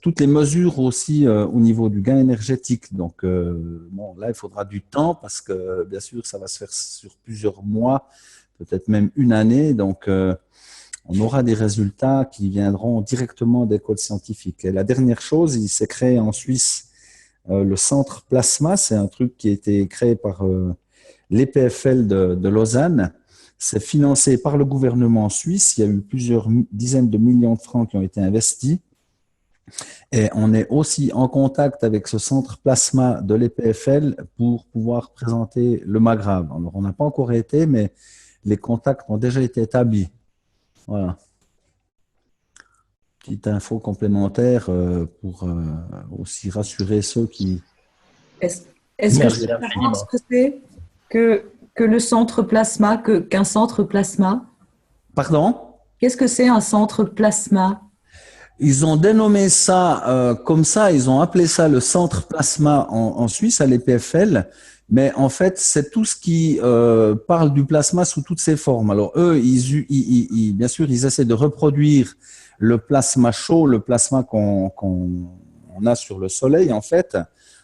toutes les mesures aussi au niveau du gain énergétique. Donc, bon, là, il faudra du temps parce que, bien sûr, ça va se faire sur plusieurs mois, peut-être même une année. Donc, on aura des résultats qui viendront directement d'écoles scientifiques. Et la dernière chose, il s'est créé en Suisse le centre Plasma. C'est un truc qui a été créé par l'EPFL de Lausanne. C'est financé par le gouvernement suisse. Il y a eu plusieurs dizaines de millions de francs qui ont été investis. Et on est aussi en contact avec ce centre plasma de l'EPFL pour pouvoir présenter le Maghreb. Alors, on n'a pas encore été, mais les contacts ont déjà été établis. Voilà. Petite info complémentaire pour aussi rassurer ceux qui... Est-ce est-ce que je Merci peux savoir ce infiniment. que c'est que le centre plasma, qu'un centre plasma? Pardon? Qu'est-ce que c'est un centre plasma? Ils ont dénommé ça comme ça, ils ont appelé ça le centre plasma en Suisse à l'EPFL, mais en fait, c'est tout ce qui parle du plasma sous toutes ses formes. Alors eux, bien sûr, ils essaient de reproduire le plasma chaud, le plasma qu'on on a sur le Soleil, en fait,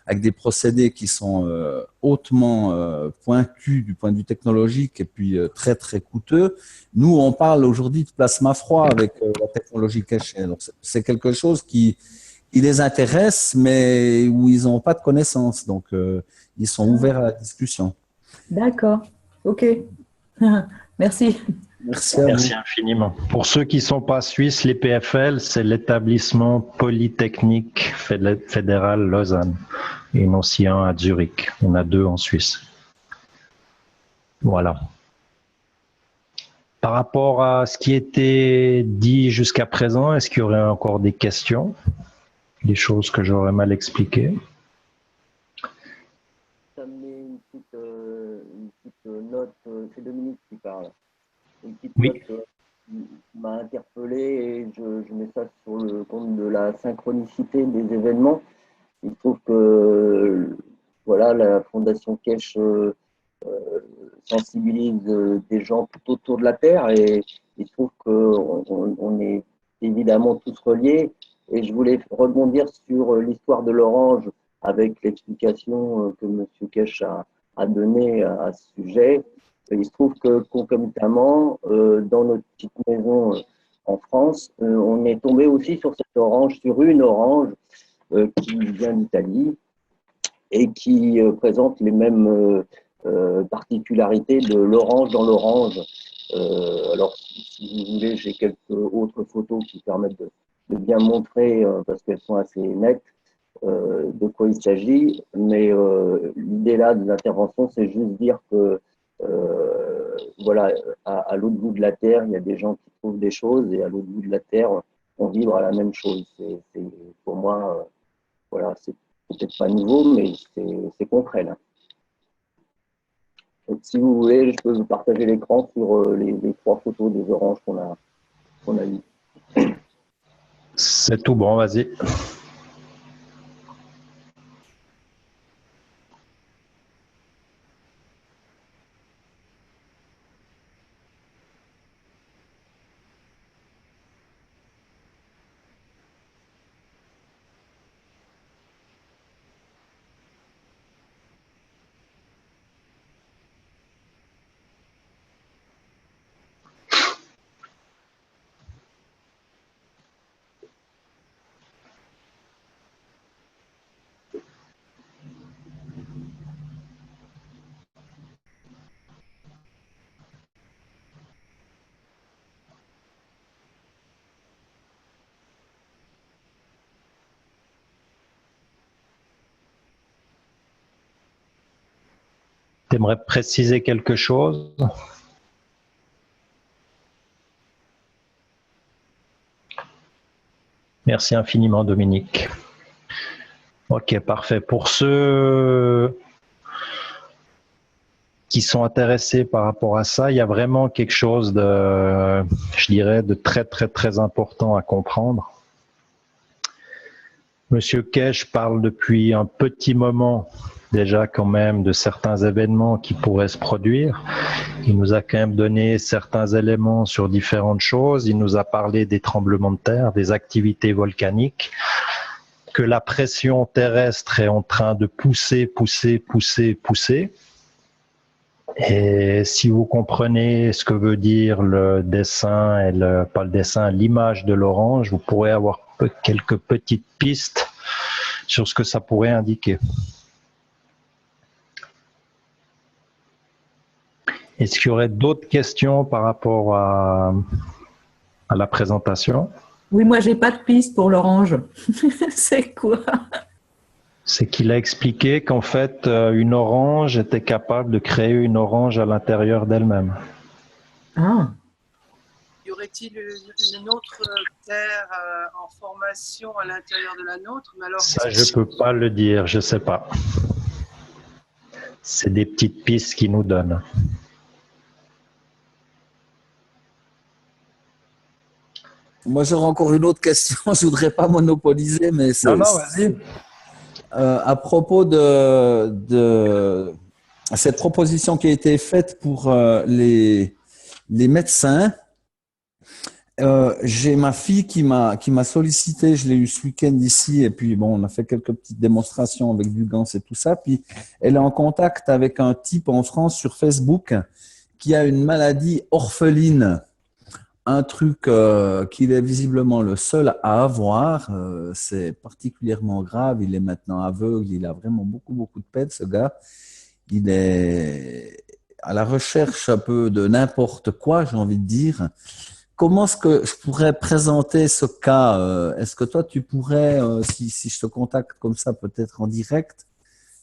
avec des procédés qui sont hautement pointus du point de vue technologique et puis très, très coûteux. Nous, on parle aujourd'hui de plasma froid avec la technologie cachée. Alors, c'est quelque chose qui les intéresse, mais où ils n'ont pas de connaissances. Donc, ils sont ouverts à la discussion. D'accord. OK. Merci. Merci à vous. Merci infiniment. Pour ceux qui ne sont pas suisses, l'EPFL, c'est l'établissement polytechnique fédéral Lausanne. Et non aussi un à Zurich. On a deux en Suisse. Voilà. Par rapport à ce qui était dit jusqu'à présent, est-ce qu'il y aurait encore des questions? Des choses que j'aurais mal expliquées? Ça me met une petite note, c'est Dominique qui parle. Une petite Oui. note qui m'a interpellé et je mets ça sur le compte de la synchronicité des événements. Il se trouve que voilà, la Fondation Kesh sensibilise des gens tout autour de la Terre et il se trouve qu'on est évidemment tous reliés. Et je voulais rebondir sur l'histoire de l'orange avec l'explication que M. Kesh a donnée à ce sujet. Il se trouve que concomitamment, dans notre petite maison en France, on est tombé aussi sur cette orange, sur une orange qui vient d'Italie et qui présente les mêmes particularités de l'orange dans l'orange. Alors, si vous voulez, j'ai quelques autres photos qui permettent de bien montrer, parce qu'elles sont assez nettes, de quoi il s'agit. Mais l'idée là de l'intervention, c'est juste dire que voilà, à l'autre bout de la Terre, il y a des gens qui trouvent des choses, et à l'autre bout de la Terre, on vibre à la même chose. Pour moi, voilà, c'est peut-être pas nouveau, mais c'est concret là. Donc, si vous voulez, je peux vous partager l'écran sur les trois photos des oranges qu'on a eues. C'est tout bon, vas-y. Tu aimerais préciser quelque chose? Merci infiniment, Dominique. Ok, parfait. Pour ceux qui sont intéressés par rapport à ça, il y a vraiment quelque chose de, je dirais, de très, très, très important à comprendre. Monsieur Kesh parle depuis un petit moment déjà quand même de certains événements qui pourraient se produire. Il nous a quand même donné certains éléments sur différentes choses. Il nous a parlé des tremblements de terre, des activités volcaniques, que la pression terrestre est en train de pousser. Et si vous comprenez ce que veut dire le dessin et pas le dessin, l'image de l'orange, vous pourrez avoir quelques petites pistes sur ce que ça pourrait indiquer. Est-ce qu'il y aurait d'autres questions par rapport à la présentation? Oui, moi, j'ai pas de piste pour l'orange. C'est quoi? C'est qu'il a expliqué qu'en fait, une orange était capable de créer une orange à l'intérieur d'elle-même. Ah. Y aurait-il une autre terre en formation à l'intérieur de la nôtre? Mais alors, ça, je ne peux pas le dire, je ne sais pas. C'est des petites pistes qu'il nous donne. Moi, j'aurais encore une autre question. Je ne voudrais pas monopoliser, mais c'est… Non, vas-y. À propos de cette proposition qui a été faite pour les médecins, j'ai ma fille qui m'a sollicité, je l'ai eu ce week-end ici, et puis bon, on a fait quelques petites démonstrations avec du Gans et tout ça, puis elle est en contact avec un type en France sur Facebook qui a une maladie orpheline. Un truc qu'il est visiblement le seul à avoir, c'est particulièrement grave. Il est maintenant aveugle, il a vraiment beaucoup de peine, ce gars. Il est à la recherche un peu de n'importe quoi, j'ai envie de dire. Comment est-ce que je pourrais présenter ce cas? Est-ce que toi, tu pourrais, si je te contacte comme ça, peut-être en direct,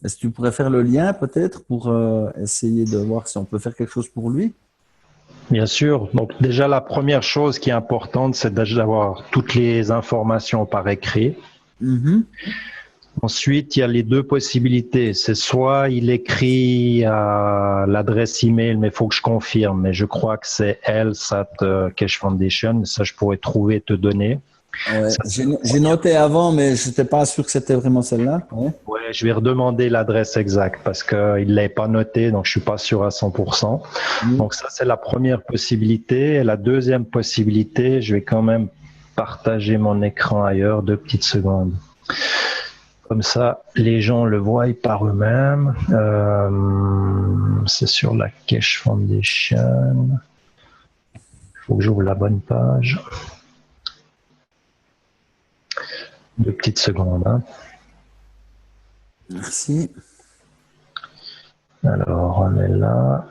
est-ce que tu pourrais faire le lien peut-être pour essayer de voir si on peut faire quelque chose pour lui? Bien sûr. Donc déjà, la première chose qui est importante, c'est d'avoir toutes les informations par écrit. Mm-hmm. Ensuite, il y a les deux possibilités. C'est soit il écrit à l'adresse email, mais il faut que je confirme. Mais je crois que c'est Cash Foundation. Ça, je pourrais trouver et te donner. Ouais, j'ai noté avant, mais je n'étais pas sûr que c'était vraiment celle-là. Ouais. Ouais, je vais redemander l'adresse exacte parce qu'il ne l'avait pas noté, donc je ne suis pas sûr à 100%. Donc ça, c'est la première possibilité. Et la deuxième possibilité, je vais quand même partager mon écran ailleurs, 2 petites secondes. Comme ça, les gens le voient par eux-mêmes. C'est sur la Cash Foundation. Il faut que j'ouvre la bonne page. 2 petites secondes. Hein. Merci. Alors, on est là.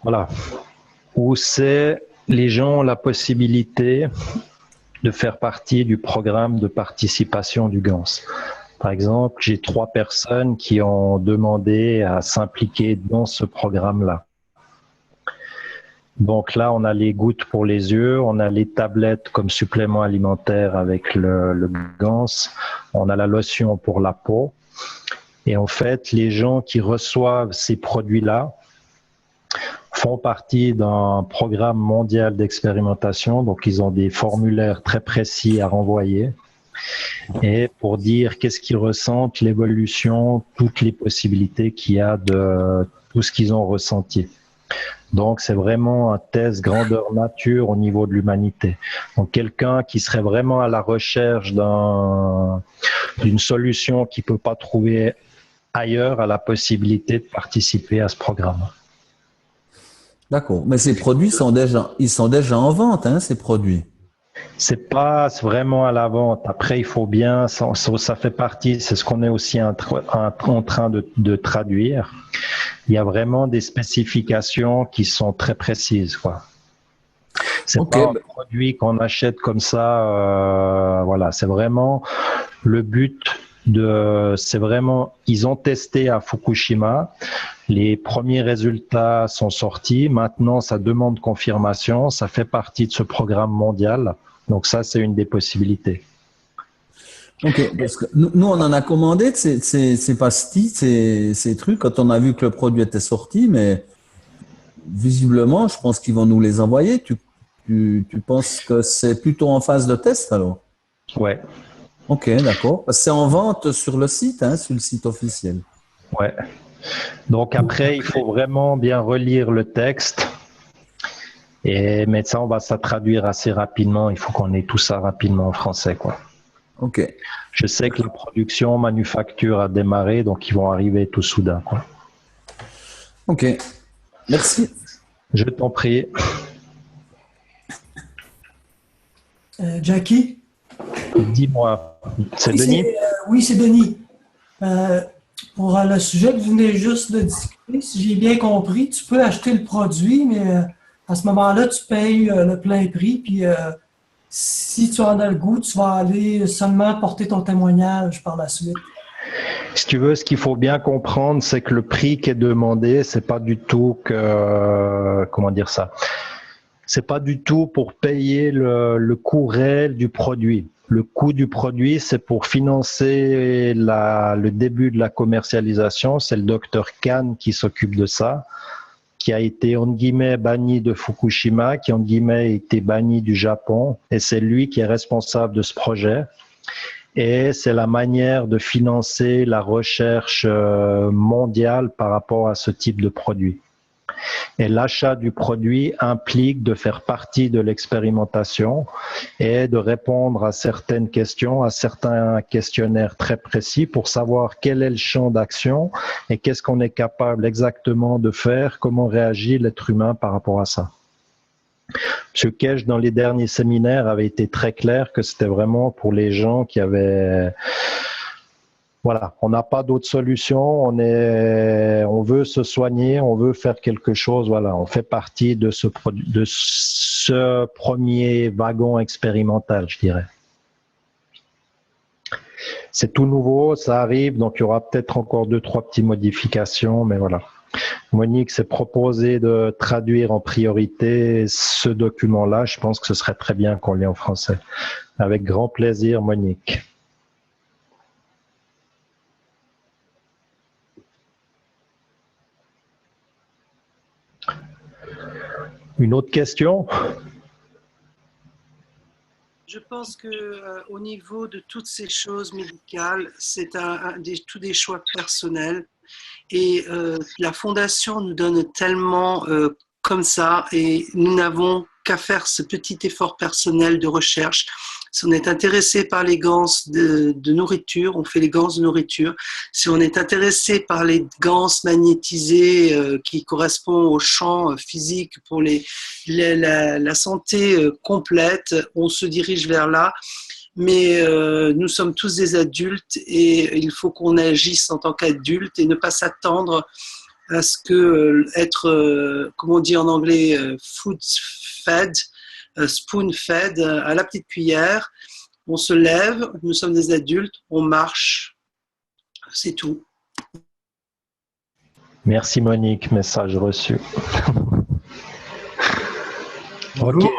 Voilà. Où c'est les gens ont la possibilité de faire partie du programme de participation du GANS. Par exemple, j'ai 3 personnes qui ont demandé à s'impliquer dans ce programme-là. Donc là, on a les gouttes pour les yeux, on a les tablettes comme supplément alimentaire avec le GANS, on a la lotion pour la peau. Et en fait, les gens qui reçoivent ces produits-là font partie d'un programme mondial d'expérimentation. Donc, ils ont des formulaires très précis à renvoyer. Et pour dire qu'est-ce qu'ils ressentent, l'évolution, toutes les possibilités qu'il y a de tout ce qu'ils ont ressenti. Donc, c'est vraiment un test grandeur nature au niveau de l'humanité. Donc, quelqu'un qui serait vraiment à la recherche d'une solution qu'il ne peut pas trouver ailleurs a la possibilité de participer à ce programme. D'accord. Mais ces produits sont déjà en vente, hein, ces produits. C'est pas vraiment à la vente. Après, il faut bien, ça fait partie, c'est ce qu'on est aussi en train de traduire. Il y a vraiment des spécifications qui sont très précises, quoi. C'est pas un produit qu'on achète comme ça, voilà. C'est vraiment le but c'est vraiment, ils ont testé à Fukushima. Les premiers résultats sont sortis. Maintenant, ça demande confirmation. Ça fait partie de ce programme mondial. Donc ça, c'est une des possibilités. Ok, parce que nous, on en a commandé de ces pastilles, ces trucs, quand on a vu que le produit était sorti, mais visiblement, je pense qu'ils vont nous les envoyer. Tu penses que c'est plutôt en phase de test alors? Ouais, Ok, d'accord. Parce que c'est en vente sur le site, hein, sur le site officiel. ouais. Donc après, il faut vraiment bien relire le texte. Mais ça, on va ça traduire assez rapidement. Il faut qu'on ait tout ça rapidement en français, quoi. Ok, Je sais que la production manufacture a démarré, donc ils vont arriver tout soudain, quoi. ok. Merci. Je t'en prie. Jackie? Dis-moi, c'est Oui, Denis? oui, c'est Denis. Pour le sujet que vous venez juste de discuter, si j'ai bien compris, tu peux acheter le produit, mais à ce moment-là, tu payes le plein prix, puis si tu en as le goût, tu vas aller seulement porter ton témoignage par la suite. Si tu veux, ce qu'il faut bien comprendre, c'est que le prix qui est demandé, c'est pas du tout que, comment dire ça? C'est pas du tout pour payer le coût réel du produit. Le coût du produit, c'est pour financer le début de la commercialisation. C'est le docteur Khan qui s'occupe de ça, qui a été, entre guillemets, banni de Fukushima, qui, entre guillemets, a été banni du Japon. Et c'est lui qui est responsable de ce projet. Et c'est la manière de financer la recherche mondiale par rapport à ce type de produit. Et l'achat du produit implique de faire partie de l'expérimentation et de répondre à certaines questions, à certains questionnaires très précis pour savoir quel est le champ d'action et qu'est-ce qu'on est capable exactement de faire, comment réagit l'être humain par rapport à ça. M. Kesh, dans les derniers séminaires, avait été très clair que c'était vraiment pour les gens qui avaient... Voilà, on n'a pas d'autre solution, on veut se soigner, on veut faire quelque chose, voilà, on fait partie de ce premier wagon expérimental, je dirais. C'est tout nouveau, ça arrive, donc il y aura peut-être encore 2-3 petites modifications, mais voilà. Monique s'est proposé de traduire en priorité ce document-là. Je pense que ce serait très bien qu'on l'ait en français. Avec grand plaisir, Monique. Une autre question? Je pense que au niveau de toutes ces choses médicales, c'est tous des choix personnels. Et la Fondation nous donne tellement comme ça et nous n'avons qu'à faire ce petit effort personnel de recherche. Si on est intéressé par les ganses de nourriture, on fait les ganses de nourriture. Si on est intéressé par les ganses magnétisées qui correspondent au champ physique pour la santé complète, on se dirige vers là. Mais nous sommes tous des adultes et il faut qu'on agisse en tant qu'adultes et ne pas s'attendre à ce que être, comment on dit en anglais, food fed, spoon fed, à la petite cuillère. On se lève, nous sommes des adultes, on marche, c'est tout. Merci Monique, message reçu. Bonjour.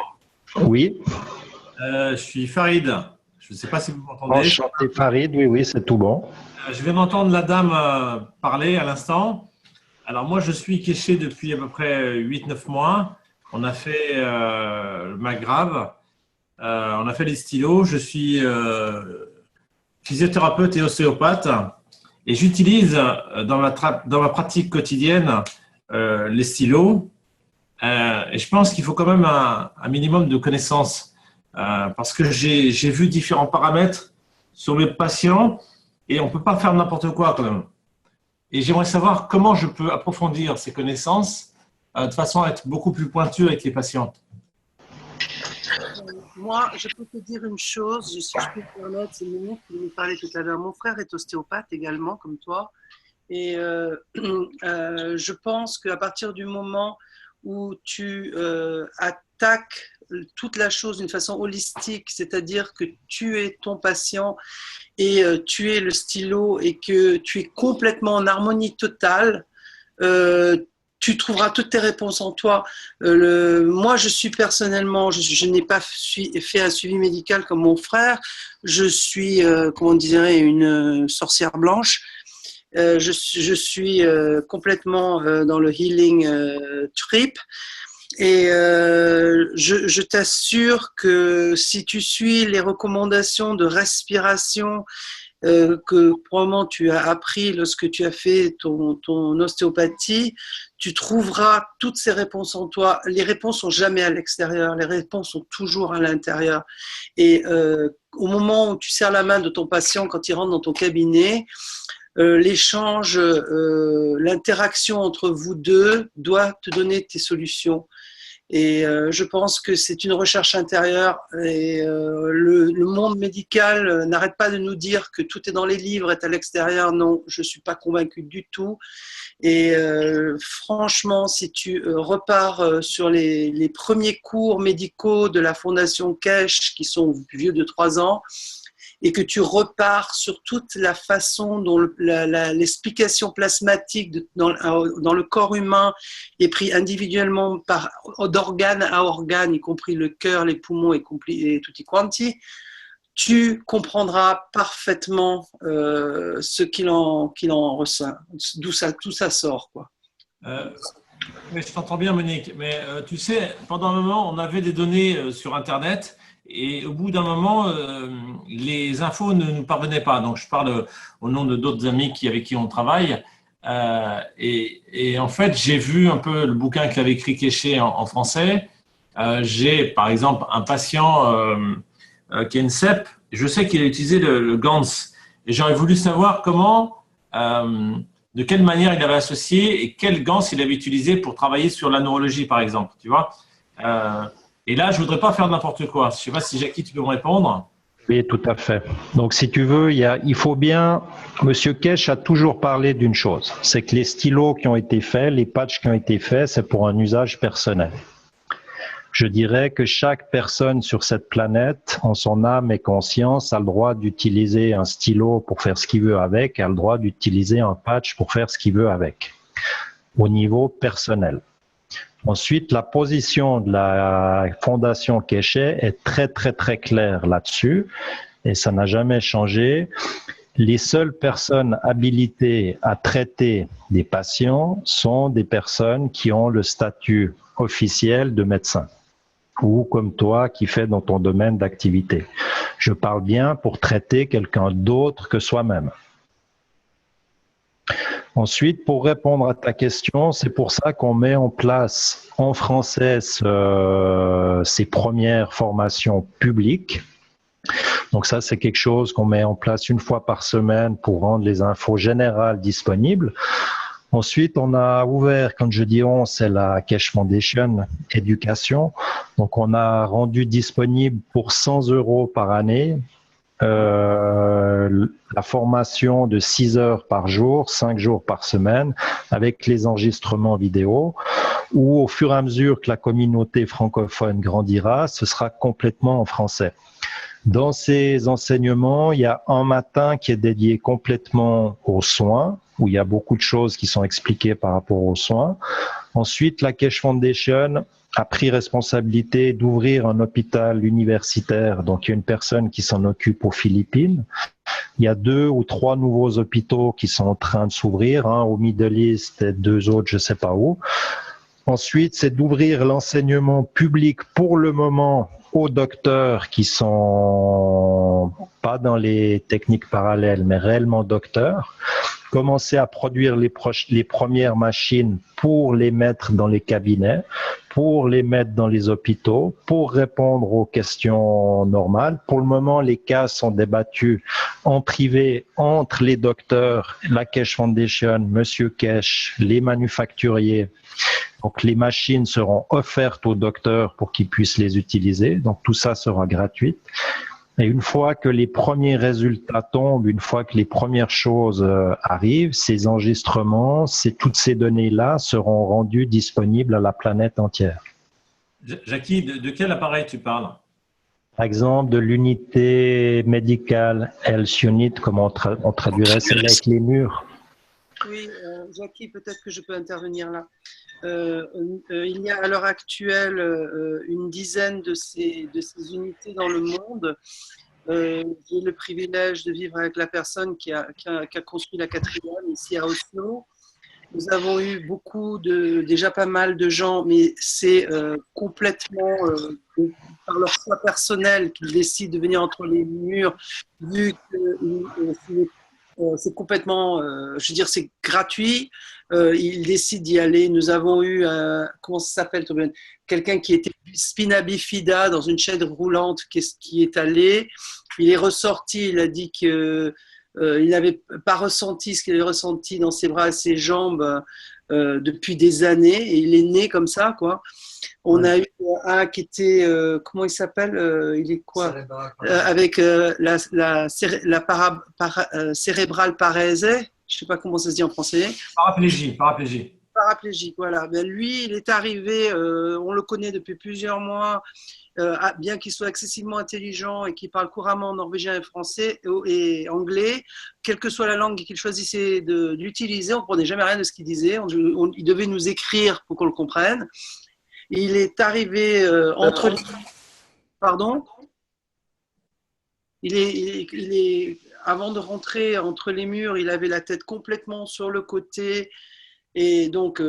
Ok. Oui. Je suis Farid. Je ne sais pas si vous m'entendez. Enchanté Farid, oui, c'est tout bon. Je viens d'entendre la dame parler à l'instant. Alors moi, je suis kéché depuis à peu près 8-9 mois. On a fait le Maghreb, on a fait les stylos. Je suis physiothérapeute et ostéopathe et j'utilise dans ma pratique quotidienne les stylos. Et je pense qu'il faut quand même un minimum de connaissances. Parce que j'ai vu différents paramètres sur mes patients et on ne peut pas faire n'importe quoi quand même. Et j'aimerais savoir comment je peux approfondir ces connaissances de façon à être beaucoup plus pointu avec les patients. Moi, je peux te dire une chose, si je peux te permettre, c'est Monique qui nous parlait tout à l'heure. Mon frère est ostéopathe également, comme toi. Et je pense qu'à partir du moment où tu attaques toute la chose d'une façon holistique, c'est-à-dire que tu es ton patient et tu es le stylo et que tu es complètement en harmonie totale, tu trouveras toutes tes réponses en toi. Moi, je suis personnellement, je n'ai pas fait un suivi médical comme mon frère. Je suis, comment on dirait, une sorcière blanche. Je suis complètement dans le healing trip. Et je t'assure que si tu suis les recommandations de respiration que probablement tu as appris lorsque tu as fait ton ostéopathie, tu trouveras toutes ces réponses en toi. Les réponses sont jamais à l'extérieur, les réponses sont toujours à l'intérieur. Et au moment où tu serres la main de ton patient quand il rentre dans ton cabinet, l'échange, l'interaction entre vous deux doit te donner tes solutions. Et je pense que c'est une recherche intérieure et le monde médical n'arrête pas de nous dire que tout est dans les livres, est à l'extérieur. Non, je ne suis pas convaincue du tout. Et franchement, si tu repars sur les premiers cours médicaux de la Fondation Kesh, qui sont vieux de 3 ans, et que tu repars sur toute la façon dont l'explication plasmatique dans le corps humain est pris individuellement d'organe à organe, y compris le cœur, les poumons et tutti quanti, tu comprendras parfaitement ce qu'il en ressent, d'où tout ça sort, quoi. Mais je t'entends bien, Monique, mais tu sais, pendant un moment, on avait des données sur Internet. Et au bout d'un moment, les infos ne nous parvenaient pas. Donc, je parle au nom de d'autres amis avec qui on travaille. Et en fait, j'ai vu un peu le bouquin qu'avait écrit Kéché en français. J'ai, par exemple, un patient qui a une CEP. Je sais qu'il a utilisé le GANS. Et j'aurais voulu savoir de quelle manière il avait associé et quel GANS il avait utilisé pour travailler sur la neurologie, par exemple. Tu vois et là, je ne voudrais pas faire n'importe quoi. Je ne sais pas si Jackie, tu peux me répondre. Oui, tout à fait. Donc, si tu veux, il faut bien… Monsieur Kesh a toujours parlé d'une chose, c'est que les stylos qui ont été faits, les patchs qui ont été faits, c'est pour un usage personnel. Je dirais que chaque personne sur cette planète, en son âme et conscience, a le droit d'utiliser un stylo pour faire ce qu'il veut avec, a le droit d'utiliser un patch pour faire ce qu'il veut avec, au niveau personnel. Ensuite, la position de la Fondation Kéché est très, très, très claire là-dessus et ça n'a jamais changé. Les seules personnes habilitées à traiter des patients sont des personnes qui ont le statut officiel de médecin ou comme toi qui fais dans ton domaine d'activité. Je parle bien pour traiter quelqu'un d'autre que soi-même. Ensuite, pour répondre à ta question, c'est pour ça qu'on met en place en français ces premières formations publiques. Donc ça, c'est quelque chose qu'on met en place une fois par semaine pour rendre les infos générales disponibles. Ensuite, on a ouvert, quand je dis on, c'est la Kesh Foundation Éducation. Donc on a rendu disponible pour 100 € par année la formation de 6 heures par jour, 5 jours par semaine, avec les enregistrements vidéo, où au fur et à mesure que la communauté francophone grandira, ce sera complètement en français. Dans ces enseignements, il y a un matin qui est dédié complètement aux soins, où il y a beaucoup de choses qui sont expliquées par rapport aux soins. Ensuite, la Kesh Foundation a pris responsabilité d'ouvrir un hôpital universitaire. Donc, il y a une personne qui s'en occupe aux Philippines. Il y a 2 ou 3 nouveaux hôpitaux qui sont en train de s'ouvrir, un au Middle East et 2 autres, je ne sais pas où. Ensuite, c'est d'ouvrir l'enseignement public pour le moment aux docteurs qui sont pas dans les techniques parallèles, mais réellement docteurs. Commencer à produire les premières machines pour les mettre dans les cabinets, pour les mettre dans les hôpitaux, pour répondre aux questions normales. Pour le moment, les cas sont débattus en privé entre les docteurs, la Kesh Foundation, Monsieur Kesh, les manufacturiers. Donc, les machines seront offertes aux docteurs pour qu'ils puissent les utiliser. Donc, tout ça sera gratuit. Et une fois que les premiers résultats tombent, une fois que les premières choses arrivent, ces enregistrements, toutes ces données-là seront rendues disponibles à la planète entière. Jackie, de quel appareil tu parles? Par exemple, de l'unité médicale Health Unit, comme on traduirait, c'est avec les murs. Oui, Jackie, peut-être que je peux intervenir là. Il y a à l'heure actuelle une dizaine de ces unités dans le monde. J'ai le privilège de vivre avec la personne qui a construit la 4e ici à Oslo. Nous avons eu déjà pas mal de gens, mais c'est complètement par leur choix personnel qu'ils décident de venir entre les murs, vu que c'est complètement, je veux dire, c'est gratuit. Ils décident d'y aller. Nous avons eu, comment ça s'appelle, Torbjörn, quelqu'un qui était spina bifida dans une chaise roulante qui est allé. Il est ressorti, il a dit que il n'avait pas ressenti ce qu'il avait ressenti dans ses bras et ses jambes depuis des années, et il est né comme ça, quoi. On a eu un qui était, comment il s'appelle, il est quoi, avec cérébrale parésée, je ne sais pas comment ça se dit en français. Paraplégique, voilà. Ben, lui, il est arrivé, on le connaît depuis plusieurs mois, bien qu'il soit excessivement intelligent et qu'il parle couramment norvégien et français et anglais, quelle que soit la langue qu'il choisissait d'utiliser, on ne comprenait jamais rien de ce qu'il disait. Il devait nous écrire pour qu'on le comprenne. Et il est arrivé entre les... Pardon ? Avant de rentrer entre les murs, il avait la tête complètement sur le côté, et donc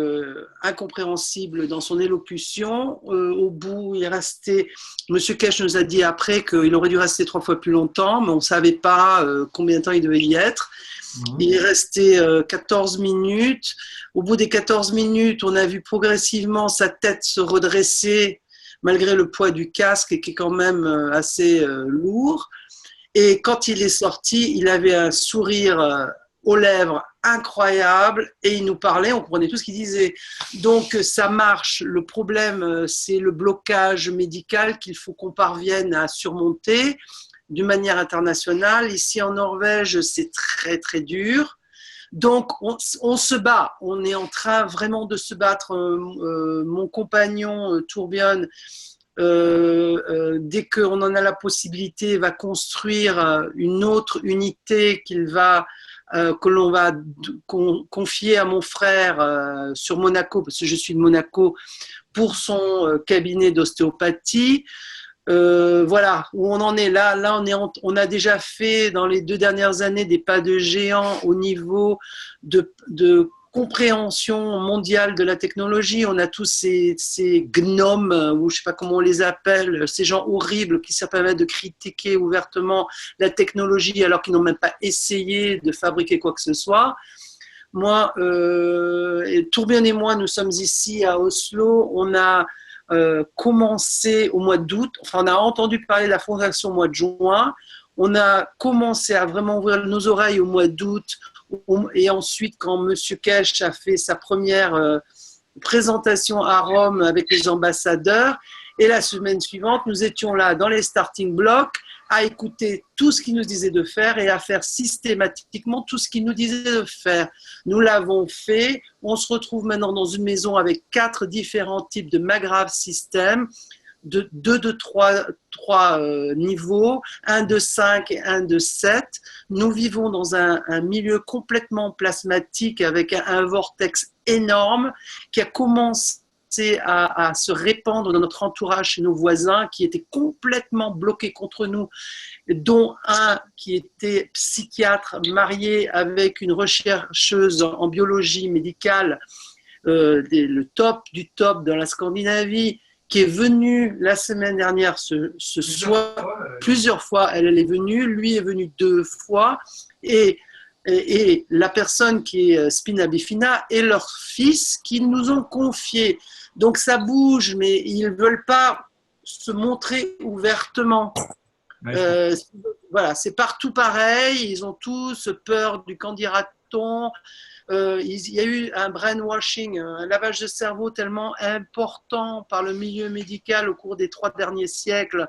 incompréhensible dans son élocution. Au bout, il est resté. Monsieur Kesh nous a dit après qu'il aurait dû rester 3 fois plus longtemps, mais on ne savait pas combien de temps il devait y être. Il est resté 14 minutes. Au bout des 14 minutes, on a vu progressivement sa tête se redresser, malgré le poids du casque, qui est quand même assez lourd. Et quand il est sorti, il avait un sourire aux lèvres incroyable, et il nous parlait, on comprenait tout ce qu'il disait. Donc ça marche. Le problème, c'est le blocage médical qu'il faut qu'on parvienne à surmonter d'une manière internationale. Ici en Norvège, c'est très très dur. Donc on se bat, on est en train vraiment de se battre. Mon compagnon Torbjörn, dès qu'on en a la possibilité, va construire une autre unité que l'on va confier à mon frère sur Monaco, parce que je suis de Monaco, pour son cabinet d'ostéopathie. Voilà où on en est là. On a déjà fait dans les 2 dernières années des pas de géant au niveau de compréhension mondiale de la technologie. On a tous ces gnomes, ou je ne sais pas comment on les appelle, ces gens horribles qui se permettent de critiquer ouvertement la technologie alors qu'ils n'ont même pas essayé de fabriquer quoi que ce soit. Moi, Torbjörn et moi, nous sommes ici à Oslo. On a commencé au mois d'août, enfin on a entendu parler de la fondation au mois de juin. On a commencé à vraiment ouvrir nos oreilles au mois d'août. Et ensuite, quand M. Kesh a fait sa première présentation à Rome avec les ambassadeurs, et la semaine suivante, nous étions là dans les starting blocks à écouter tout ce qu'il nous disait de faire et à faire systématiquement tout ce qu'il nous disait de faire. Nous l'avons fait. On se retrouve maintenant dans une maison avec 4 différents types de Magrav système, de 3 niveaux, un de 5 et un de 7. Nous vivons dans un milieu complètement plasmatique avec un vortex énorme qui a commencé à se répandre dans notre entourage, chez nos voisins qui étaient complètement bloqués contre nous, dont un qui était psychiatre marié avec une rechercheuse en biologie médicale, le top du top dans la Scandinavie, qui est venue la semaine dernière plusieurs fois, elle est venue, lui est venu 2 fois, et la personne qui est spina bifida et leur fils qui nous ont confié. Donc ça bouge, mais ils ne veulent pas se montrer ouvertement. Voilà, c'est partout pareil, ils ont tous peur du qu'en dira-t-on. Il y a eu un brainwashing, un lavage de cerveau tellement important par le milieu médical au cours des 3 derniers siècles,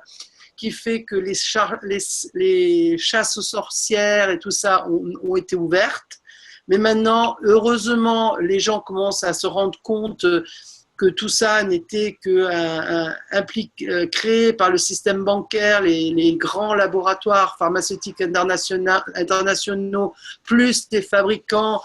qui fait que les chasses aux sorcières et tout ça ont été ouvertes. Mais maintenant, heureusement, les gens commencent à se rendre compte que tout ça n'était que créé par le système bancaire, les grands laboratoires pharmaceutiques internationaux, plus des fabricants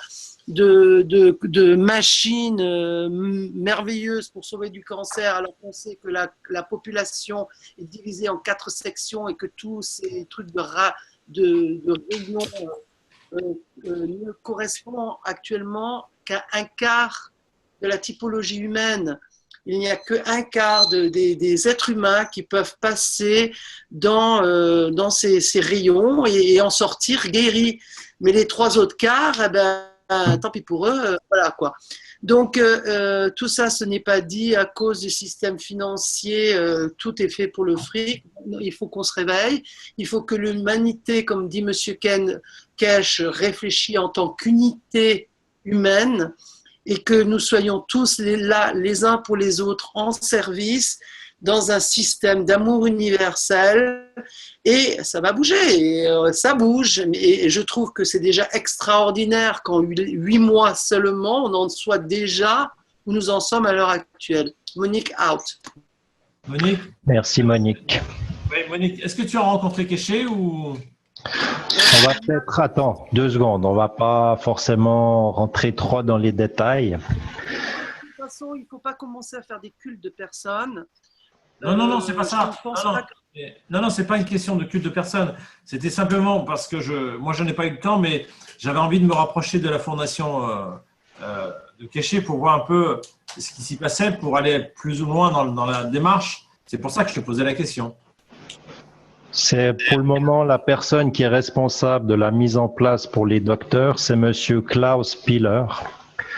de machines merveilleuses pour sauver du cancer, alors qu'on sait que la population est divisée en 4 sections et que tous ces trucs de réunion ne correspondent actuellement qu'un quart de la typologie humaine. Il n'y a qu'un quart des êtres humains qui peuvent passer dans ces rayons et en sortir guéris. Mais les 3 autres quarts, eh ben, tant pis pour eux, voilà quoi. Donc, tout ça, ce n'est pas dit à cause du système financier, tout est fait pour le fric. Il faut qu'on se réveille, il faut que l'humanité, comme dit M. Kesh, réfléchisse en tant qu'unité humaine et que nous soyons tous là, les uns pour les autres, en service, dans un système d'amour universel, et ça va bouger, et ça bouge, et je trouve que c'est déjà extraordinaire qu'en 8 mois seulement, on en soit déjà où nous en sommes à l'heure actuelle. Monique, out. Monique? Merci Monique. Oui, Monique, est-ce que tu as rencontré Kéché ou... On va peut-être, attends, 2 secondes, on va pas forcément rentrer trop dans les détails. De toute façon, il ne faut pas commencer à faire des cultes de personnes. Non, c'est pas ça. Non, c'est pas une question de culte de personne. C'était simplement parce que moi, je n'ai pas eu le temps, mais j'avais envie de me rapprocher de la fondation de Kéché pour voir un peu ce qui s'y passait, pour aller plus ou moins dans la démarche. C'est pour ça que je te posais la question. C'est pour le moment la personne qui est responsable de la mise en place pour les docteurs, c'est Monsieur Klaus Piller.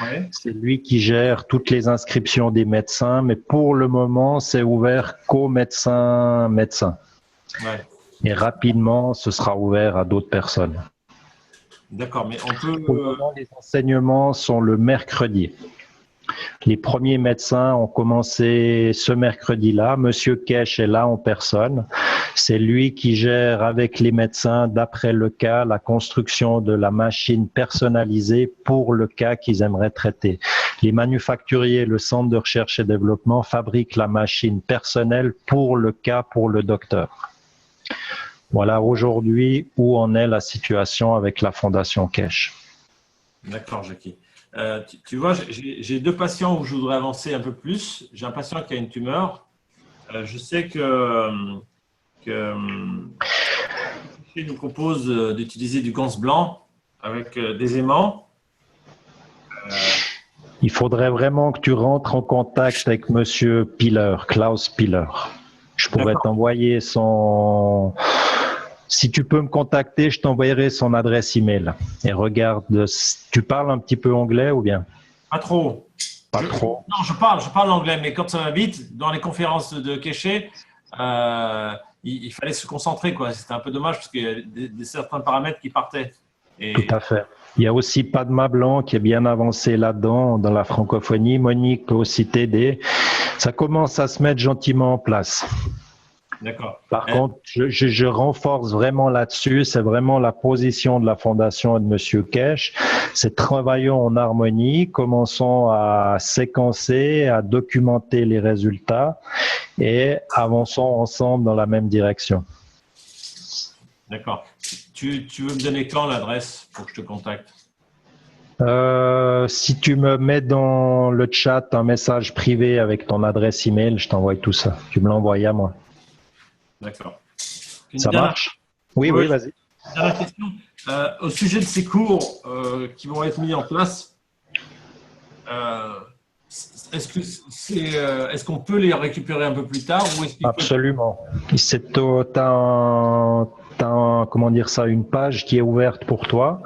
Ouais. C'est lui qui gère toutes les inscriptions des médecins, mais pour le moment, c'est ouvert qu'aux médecins. Ouais. Et rapidement, ce sera ouvert à d'autres personnes. D'accord, mais on peut... Pour le moment, les enseignements sont le mercredi. Les premiers médecins ont commencé ce mercredi-là. Monsieur Kesh est là en personne. C'est lui qui gère avec les médecins, d'après le cas, la construction de la machine personnalisée pour le cas qu'ils aimeraient traiter. Les manufacturiers, le centre de recherche et développement fabriquent la machine personnelle pour le cas, pour le docteur. Voilà aujourd'hui où en est la situation avec la Fondation Kesh. D'accord, Jackie. Tu vois, j'ai 2 patients où je voudrais avancer un peu plus. J'ai un patient qui a une tumeur. Je sais que il nous propose d'utiliser du ganse blanc avec des aimants. Il faudrait vraiment que tu rentres en contact avec Monsieur Piller, Klaus Piller. Je pourrais t'envoyer son... Si tu peux me contacter, je t'envoyerai son adresse email. Et regarde, tu parles un petit peu anglais ou bien? Pas trop. Pas trop. Non, je parle anglais, mais quand ça va vite, dans les conférences de Kéché, il fallait se concentrer, quoi. C'était un peu dommage parce qu'il y a certains paramètres qui partaient. Et... Tout à fait. Il y a aussi Padma Blanc qui est bien avancé là-dedans, dans la francophonie. Monique peut aussi t'aider. Ça commence à se mettre gentiment en place. D'accord. Par contre, je renforce vraiment là-dessus, c'est vraiment la position de la Fondation et de Monsieur Kesh. C'est travaillons en harmonie, commençons à séquencer, à documenter les résultats et avançons ensemble dans la même direction. D'accord. Tu veux me donner quand l'adresse pour que je te contacte? Si tu me mets dans le chat un message privé avec ton adresse email, je t'envoie tout ça. Tu me l'envoies à moi. D'accord. Ça marche? Oui, vas-y. Dernière question. Au sujet de ces cours qui vont être mis en place, est-ce qu'on peut les récupérer un peu plus tard ou Absolument. Comment dire ça, une page qui est ouverte pour toi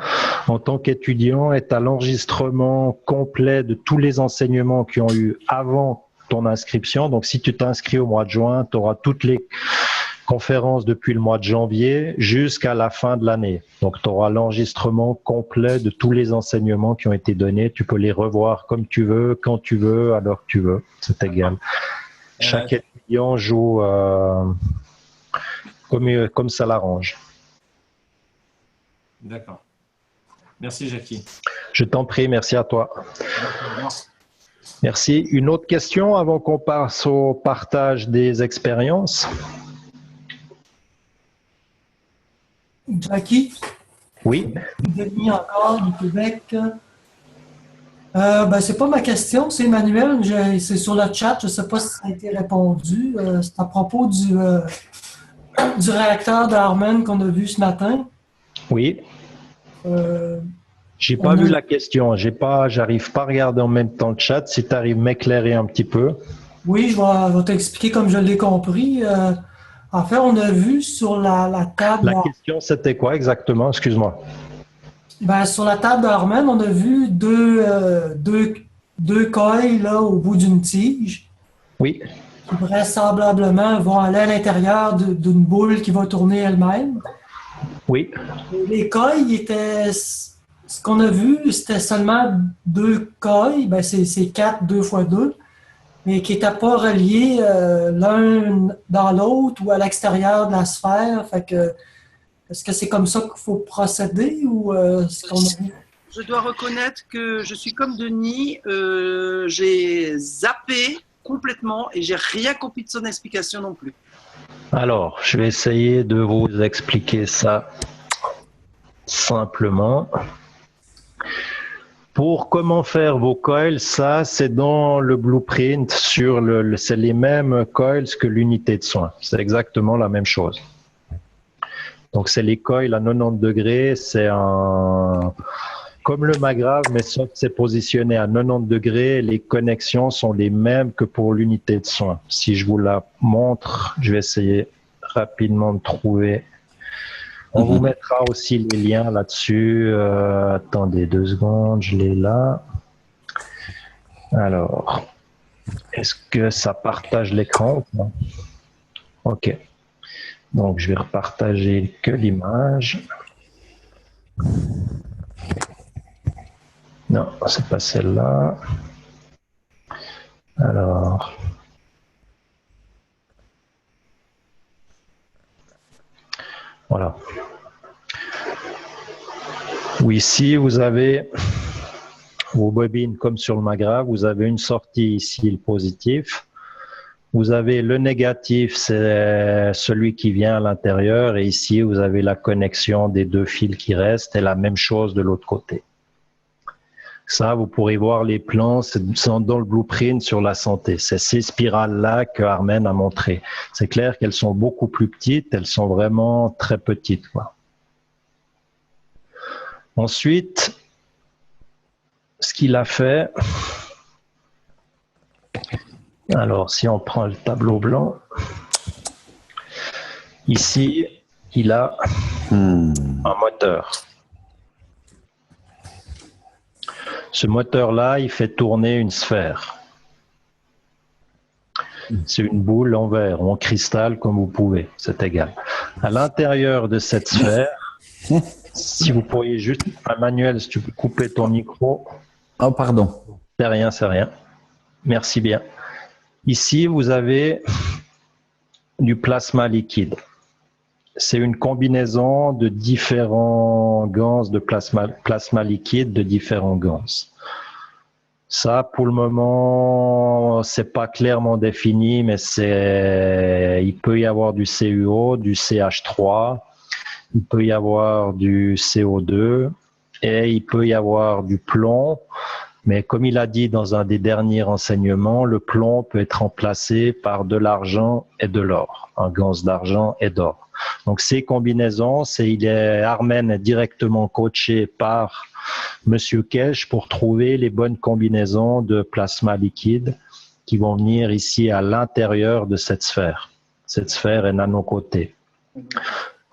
en tant qu'étudiant et tu as l'enregistrement complet de tous les enseignements qui ont eu avant ton inscription. Donc, si tu t'inscris au mois de juin, tu auras toutes les conférences depuis le mois de janvier jusqu'à la fin de l'année. Donc, tu auras l'enregistrement complet de tous les enseignements qui ont été donnés. Tu peux les revoir comme tu veux, quand tu veux, alors que tu veux. C'est égal. Chaque étudiant joue comme ça l'arrange. D'accord. Merci, Jackie. Je t'en prie, merci à toi. Merci. Une autre question avant qu'on passe au partage des expériences? Jackie? Oui. Denis encore du Québec. C'est pas ma question, c'est Emmanuel. C'est sur le chat, je ne sais pas si ça a été répondu. C'est à propos du réacteur d'Harman qu'on a vu ce matin. Oui. J'ai pas vu la question. J'arrive pas à regarder en même temps le chat. Si tu arrives à m'éclairer un petit peu. Oui, je vais t'expliquer comme je l'ai compris. En fait, on a vu sur la table. La question, c'était quoi exactement? Excuse-moi. Ben, sur la table d'Armen, on a vu deux coils là, au bout d'une tige Oui. qui vraisemblablement vont aller à l'intérieur d'une boule qui va tourner elle-même. Oui. Les coils étaient. Ce qu'on a vu, c'était seulement deux coils. Ben, c'est 4, 2 fois 2, mais qui n'étaient pas reliés l'un dans l'autre ou à l'extérieur de la sphère. Fait que, est-ce que c'est comme ça qu'il faut procéder ou ce qu'on a vu? Je dois reconnaître que je suis comme Denis, j'ai zappé complètement et j'ai rien compris de son explication non plus. Alors, je vais essayer de vous expliquer ça simplement. Pour comment faire vos coils, ça c'est dans le blueprint c'est les mêmes coils que l'unité de soin. C'est exactement la même chose. Donc c'est les coils à 90 degrés, c'est comme le Magrav, mais sauf que c'est positionné à 90 degrés, les connexions sont les mêmes que pour l'unité de soin. Si je vous la montre, je vais essayer rapidement de trouver. On vous mettra aussi les liens là-dessus. Attendez 2 secondes, je l'ai là. Alors, est-ce que ça partage l'écran? Ok. Donc, je vais repartager que l'image. Non, c'est pas celle-là. Alors. Voilà. Ou ici, vous avez vos bobines comme sur le Magrav. Vous avez une sortie ici, le positif. Vous avez le négatif, c'est celui qui vient à l'intérieur. Et ici, vous avez la connexion des 2 fils qui restent et la même chose de l'autre côté. Ça, vous pourrez voir les plans, c'est dans le blueprint sur la santé. C'est ces spirales-là que Armen a montré. C'est clair qu'elles sont beaucoup plus petites, elles sont vraiment très petites, quoi. Ensuite, ce qu'il a fait, alors si on prend le tableau blanc, ici, il a un moteur. Ce moteur-là, il fait tourner une sphère. C'est une boule en verre ou en cristal, comme vous pouvez, c'est égal. À l'intérieur de cette sphère, si vous pourriez juste, Emmanuel, si tu peux couper ton micro. Oh, pardon. C'est rien, c'est rien. Merci bien. Ici, vous avez du plasma liquide. C'est une combinaison de différents ganses de plasma liquide de différents ganses. Ça, pour le moment, c'est pas clairement défini, mais il peut y avoir du CuO, du CH3, il peut y avoir du CO2 et il peut y avoir du plomb. Mais comme il a dit dans un des derniers renseignements, le plomb peut être remplacé par de l'argent et de l'or, un ganse d'argent et d'or. Donc ces combinaisons, Armen est directement coaché par Monsieur Kesh pour trouver les bonnes combinaisons de plasma liquide qui vont venir ici à l'intérieur de cette sphère. Cette sphère est nanocotée.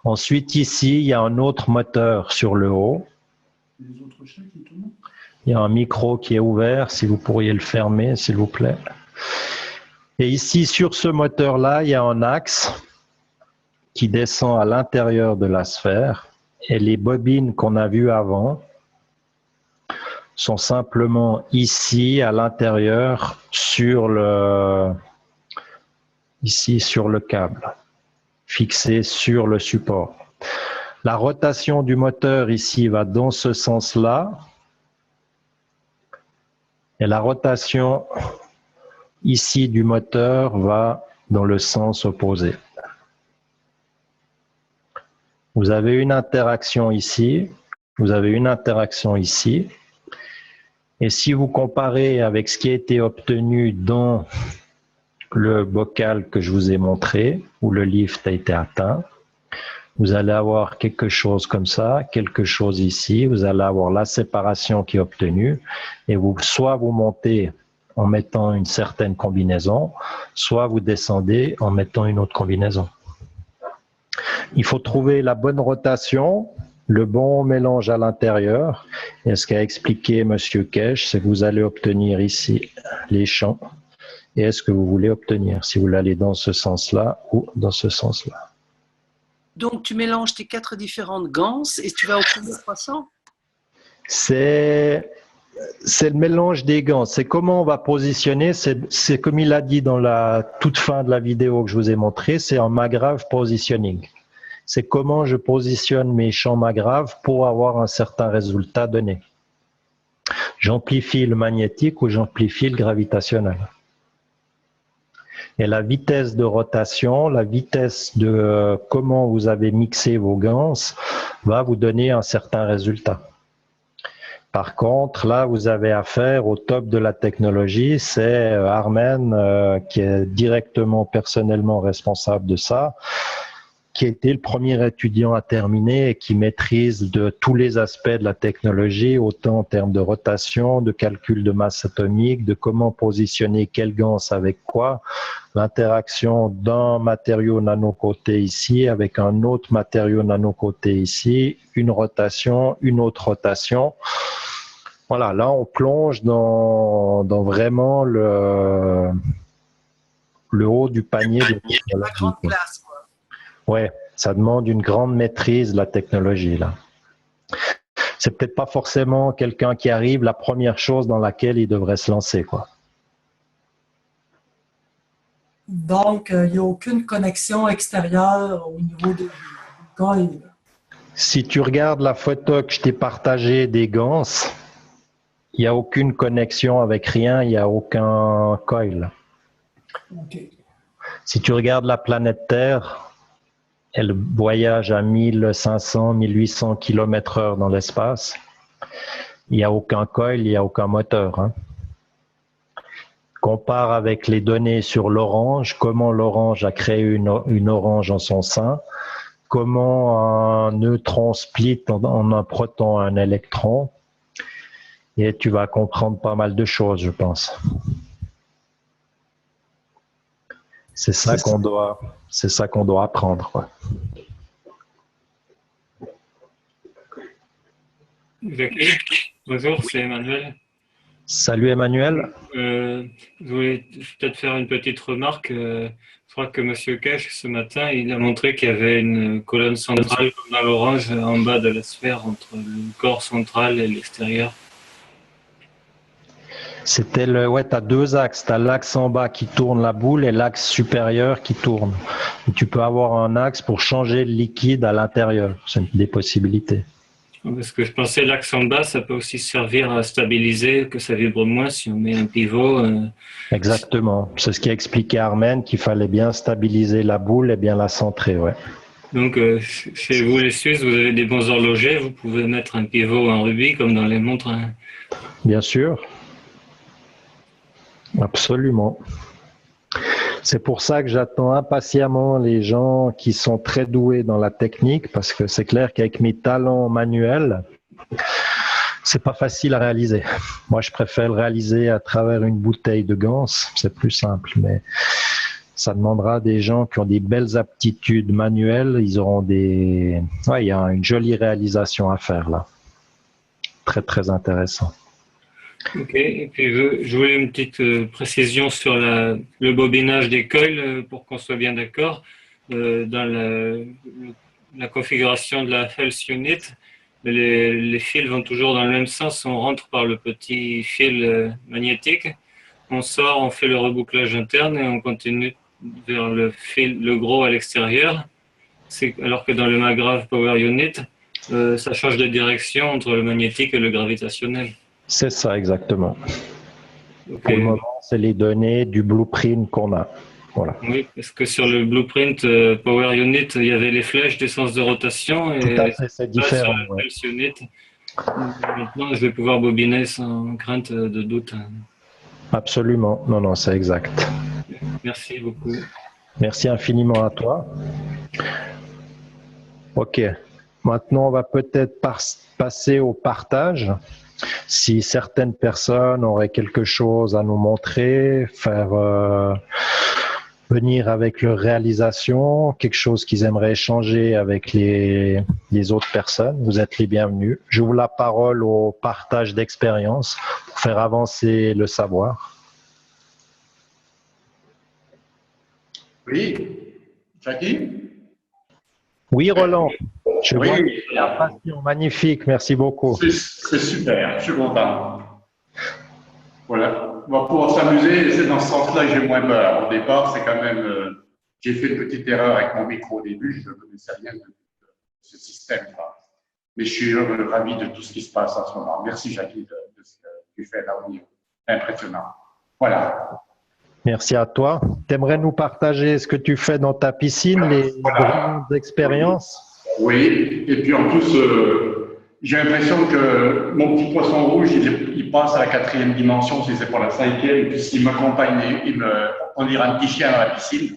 Ensuite ici, il y a un autre moteur sur le haut. Il y a un micro qui est ouvert, si vous pourriez le fermer, s'il vous plaît. Et ici, sur ce moteur-là, il y a un axe qui descend à l'intérieur de la sphère. Et les bobines qu'on a vues avant sont simplement ici, à l'intérieur, ici sur le câble, fixé sur le support. La rotation du moteur ici va dans ce sens-là. Et la rotation ici du moteur va dans le sens opposé. Vous avez une interaction ici, vous avez une interaction ici. Et si vous comparez avec ce qui a été obtenu dans le bocal que je vous ai montré, où le lift a été atteint, Vous allez avoir quelque chose comme ça, quelque chose ici. Vous allez avoir la séparation qui est obtenue. Et soit vous montez en mettant une certaine combinaison, soit vous descendez en mettant une autre combinaison. Il faut trouver la bonne rotation, le bon mélange à l'intérieur. Et ce qu'a expliqué M. Kesh, c'est que vous allez obtenir ici les champs. Et est-ce que vous voulez obtenir, si vous l'allez dans ce sens-là ou dans ce sens-là. Donc, tu mélanges tes 4 différentes ganses et tu vas obtenir 300? C'est le mélange des gants. C'est comment on va positionner. C'est comme il a dit dans la toute fin de la vidéo que je vous ai montré, c'est en McGrath positioning. C'est comment je positionne mes champs McGrath pour avoir un certain résultat donné. J'amplifie le magnétique ou j'amplifie le gravitationnel. Et la vitesse de rotation, la vitesse de comment vous avez mixé vos ganses va vous donner un certain résultat. Par contre, là, vous avez affaire au top de la technologie, c'est Armen qui est directement, personnellement responsable de ça, qui a été le premier étudiant à terminer et qui maîtrise de tous les aspects de la technologie, autant en termes de rotation, de calcul de masse atomique, de comment positionner quelle ganse avec quoi, l'interaction d'un matériau nanocoté ici avec un autre matériau nanocoté ici, une rotation, une autre rotation. Voilà, là on plonge dans vraiment le haut du panier de la grande classe, quoi. Ouais, ça demande une grande maîtrise de la technologie là. C'est peut-être pas forcément quelqu'un qui arrive la première chose dans laquelle il devrait se lancer, quoi. Donc, il n'y a aucune connexion extérieure au niveau du coil. Si tu regardes la photo que je t'ai partagée des ganses, il n'y a aucune connexion avec rien, il n'y a aucun coil. Okay. Si tu regardes la planète Terre, elle voyage à 1500, 1800 km/h dans l'espace. Il n'y a aucun coil, il n'y a aucun moteur, hein. Compare avec les données sur l'orange, comment l'orange a créé une orange en son sein, comment un neutron split en un proton et un électron, et tu vas comprendre pas mal de choses, je pense. C'est ça qu'on doit apprendre, quoi. Jackie, bonjour, c'est Emmanuel. Salut Emmanuel. Je voulais peut-être faire une petite remarque. Je crois que M. Kesh, ce matin, il a montré qu'il y avait une colonne centrale comme dans l'orange en bas de la sphère entre le corps central et l'extérieur. C'était ouais, tu as deux axes. Tu as l'axe en bas qui tourne la boule et l'axe supérieur qui tourne. Et tu peux avoir un axe pour changer le liquide à l'intérieur. C'est des possibilités. Parce que je pensais l'axe en bas, ça peut aussi servir à stabiliser, que ça vibre moins si on met un pivot. Exactement. C'est ce qui a expliqué Armen, qu'il fallait bien stabiliser la boule et bien la centrer. Ouais. Donc, chez vous, les Suisses, vous avez des bons horlogers. Vous pouvez mettre un pivot en rubis comme dans les montres. Hein. Bien sûr. Absolument. C'est pour ça que j'attends impatiemment les gens qui sont très doués dans la technique, parce que c'est clair qu'avec mes talents manuels, c'est pas facile à réaliser. Moi, je préfère le réaliser à travers une bouteille de ganse, c'est plus simple, mais ça demandera des gens qui ont des belles aptitudes manuelles, ils auront il y a une jolie réalisation à faire là. Très, très intéressant. Ok, et puis je voulais une petite précision sur le bobinage des coils pour qu'on soit bien d'accord. Dans la configuration de la Health Unit, les fils vont toujours dans le même sens. On rentre par le petit fil magnétique, on sort, on fait le rebouclage interne et on continue vers le gros à l'extérieur. Alors que dans le McGrath Power Unit, ça change de direction entre le magnétique et le gravitationnel. C'est ça, exactement. Okay. Pour le moment, c'est les données du blueprint qu'on a. Voilà. Oui, parce que sur le blueprint Power Unit, il y avait les flèches des sens de rotation. Et tout à fait, c'est différent. Sur la Health Unit, maintenant, je vais pouvoir bobiner sans crainte de doute. Absolument. Non, non, c'est exact. Merci beaucoup. Merci infiniment à toi. Ok. Maintenant, on va peut-être passer au partage. Si certaines personnes auraient quelque chose à nous montrer, faire venir avec leur réalisation, quelque chose qu'ils aimeraient échanger avec les autres personnes, vous êtes les bienvenus. J'ouvre la parole au partage d'expérience pour faire avancer le savoir. Oui, Jackie? Oui, Roland. Je vois Oui, la passion magnifique. Merci beaucoup. c'est super, je suis content. Voilà, on va pouvoir s'amuser, c'est dans ce sens-là que j'ai moins peur. Au départ, c'est quand même. J'ai fait une petite erreur avec mon micro au début, je ne connaissais rien de ce système-là. Mais je suis ravi de tout ce qui se passe en ce moment. Merci, Jackie, de ce que tu fais là au niveau. Impressionnant. Voilà. Merci à toi. Tu aimerais nous partager ce que tu fais dans ta piscine, les grandes expériences? Oui, et puis en plus, j'ai l'impression que mon petit poisson rouge, il passe à la 4e dimension, si c'est pas la 5e, puisqu'il m'accompagne, on dirait un petit chien dans la piscine.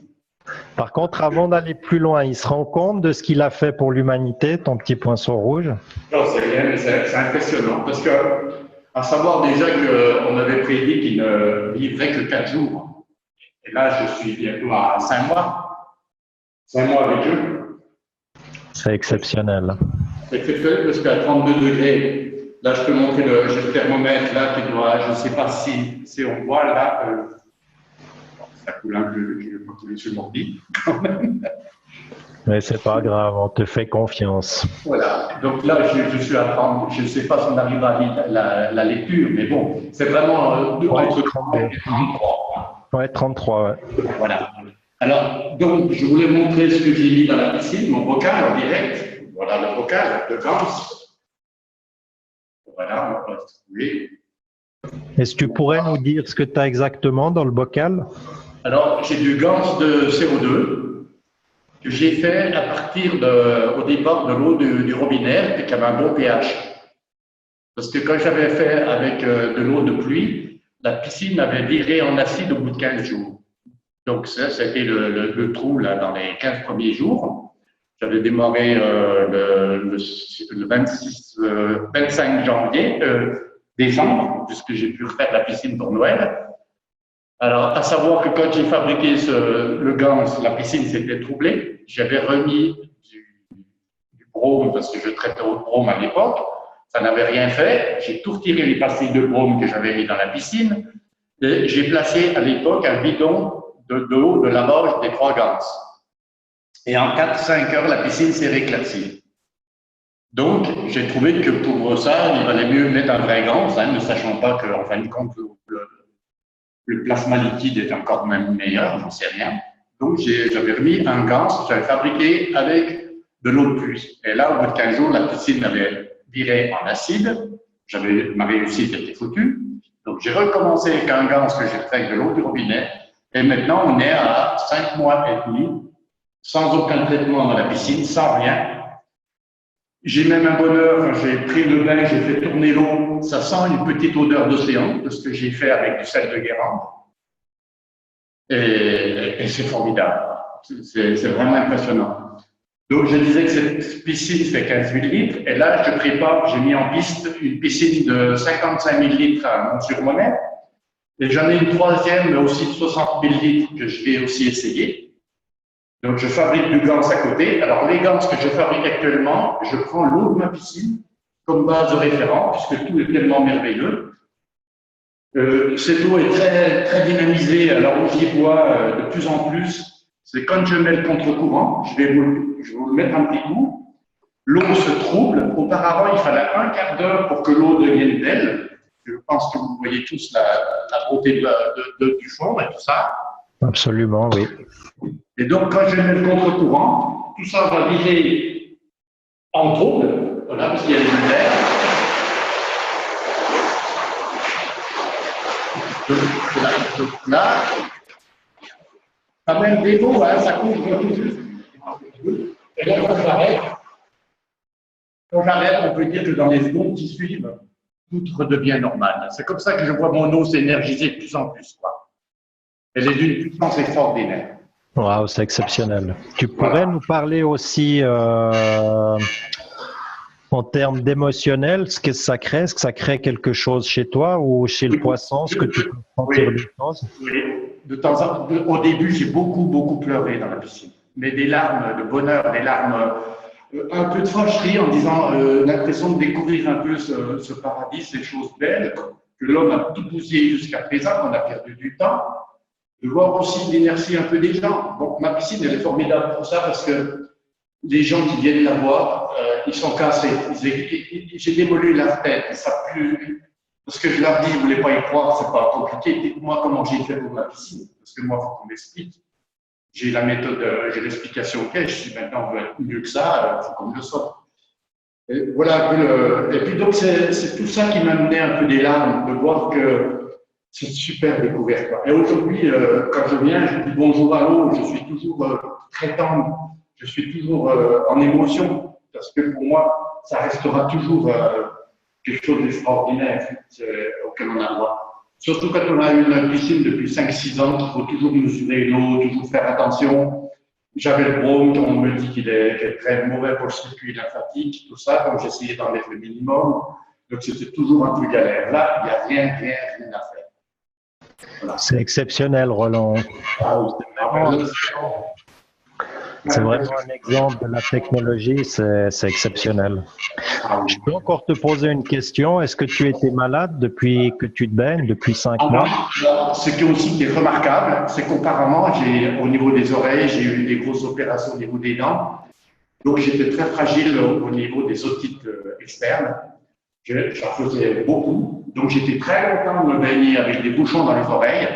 Par contre, avant d'aller plus loin, il se rend compte de ce qu'il a fait pour l'humanité, ton petit poisson rouge? Non, c'est rien, mais c'est impressionnant, parce que, à savoir déjà qu'on avait prédit qu'il ne vivrait que 4 jours. Et là, je suis bientôt à 5 mois. 5 mois avec eux. C'est exceptionnel. C'est exceptionnel parce qu'à 32 degrés, là, je peux montrer j'ai le thermomètre là qui doit, je ne sais pas si on voit là, ça coule un peu, je ne vais pas couler sur l'ordi quand même. Mais c'est pas grave, on te fait confiance. Voilà, donc là, je suis à 30, je ne sais pas si on arrivera à lire la lecture, mais bon, c'est vraiment entre 30 et 33. Ouais, 33, ouais. Voilà. Alors, donc, je voulais montrer ce que j'ai mis dans la piscine, mon bocal en direct. Voilà le bocal de Gans. Voilà, on va trouver. Est-ce que tu pourrais nous dire ce que tu as exactement dans le bocal? Alors, j'ai du Gans de CO2 que j'ai fait à partir au départ de l'eau du robinet qui avait un bon pH. Parce que quand j'avais fait avec de l'eau de pluie, la piscine avait viré en acide au bout de 15 jours. Donc ça, c'était le trou là, dans les 15 premiers jours. J'avais démarré le 25 janvier, décembre, puisque j'ai pu refaire la piscine pour Noël. Alors, à savoir que quand j'ai fabriqué le Gans, la piscine s'était troublée. J'avais remis du brome, parce que je traitais au brome à l'époque. Ça n'avait rien fait. J'ai tout retiré les pastilles de brome que j'avais mis dans la piscine. Et j'ai placé à l'époque un bidon d'eau de lavage des 3 Gans. Et en 4-5 heures, la piscine s'est réclassée. Donc, j'ai trouvé que pour ça, il valait mieux mettre un vrai Gans, ne sachant pas qu'en fin de compte, le plasma liquide est encore même meilleur, j'en sais rien. Donc, j'avais remis un Gans que j'avais fabriqué avec de l'eau de pluie. Et là, au bout de 15 jours, la piscine avait viré en acide. Ma réussite était foutue. Donc, j'ai recommencé avec un Gans que j'ai fait avec de l'eau du robinet. Et maintenant, on est à 5 mois et demi, sans aucun traitement dans la piscine, sans rien. J'ai même un bonheur, quand j'ai pris le bain, j'ai fait tourner l'eau, ça sent une petite odeur d'océan, de ce que j'ai fait avec du sel de Guérande. Et c'est formidable. C'est vraiment impressionnant. Donc, je disais que cette piscine fait 15 000 litres. Et là, je prépare, j'ai mis en piste une piscine de 55 000 litres à Mont-sur-Monet. Et j'en ai une troisième aussi de 60 000 litres que je vais aussi essayer. Donc, je fabrique du Gans à côté. Alors, les Gans que je fabrique actuellement, je prends l'eau de ma piscine comme base de référence, puisque tout est tellement merveilleux. Cette eau est très, très dynamisée. Alors, on y voit de plus en plus. C'est quand je mets le contre-courant, je vais vous le mettre un petit coup. L'eau se trouble. Auparavant, il fallait un quart d'heure pour que l'eau devienne belle. Je pense que vous voyez tous la beauté du fond et tout ça. Absolument, oui. Et donc, quand je mets le contre-courant, tout ça va virer en trouble, voilà, parce qu'il y a des lumières. Donc là, ça même des mots, hein, ça couvre tout. Et là, quand j'arrête, on peut dire que dans les secondes qui suivent, tout redevient normal. C'est comme ça que je vois mon eau s'énergiser de plus en plus, quoi. Elle est d'une puissance extraordinaire. Wow, c'est exceptionnel. Tu pourrais nous parler aussi en termes d'émotionnel, ce que ça crée? Est-ce que ça crée quelque chose chez toi ou chez le poisson? Ce que tu peux sentir des choses? Oui. De temps en temps, au début, j'ai beaucoup pleuré dans la piscine. Mais des larmes de bonheur, des larmes, un peu de fâcherie en disant l'impression de découvrir un peu ce paradis, ces choses belles que l'homme a tout bousillé jusqu'à présent, qu'on a perdu du temps. De voir aussi l'inertie un peu des gens. Donc, ma piscine, elle est formidable pour ça parce que les gens qui viennent la voir, ils sont cassés. J'ai démoli leur tête, ils ne savent plus. Parce que je leur dis, vous ne voulez pas y croire, c'est pas compliqué. Dites-moi comment j'ai fait pour ma piscine. Parce que moi, il faut qu'on m'explique. J'ai la méthode, j'ai l'explication ok, je suis maintenant mieux que ça, il faut qu'on me le sorte. Et voilà un peu et puis donc, c'est tout ça qui m'a amené un peu des larmes, de voir que c'est une super découverte. Et aujourd'hui, quand je viens, je dis bonjour à l'eau, je suis toujours très tendre, je suis toujours en émotion, parce que pour moi, ça restera toujours quelque chose d'extraordinaire auquel on a droit. Surtout quand on a une piscine depuis 5-6 ans, qu'il faut toujours mesurer l'eau, toujours faire attention. J'avais le brome, on me dit qu'il est très mauvais pour le circuit lymphatique, tout ça, donc j'essayais d'en mettre le minimum. Donc c'était toujours un peu galère. Là, il n'y a rien à faire. Voilà. C'est exceptionnel, Roland. C'est vraiment un exemple de la technologie, c'est exceptionnel. Je peux encore te poser une question. Est-ce que tu étais malade depuis que tu te baignes, depuis 5 mois? Ce qui est remarquable, c'est qu'auparavant, au niveau des oreilles, j'ai eu des grosses opérations au niveau des dents. Donc, j'étais très fragile au niveau des otites externes. J'en faisais beaucoup. Donc, j'étais très longtemps me baigner avec des bouchons dans les oreilles.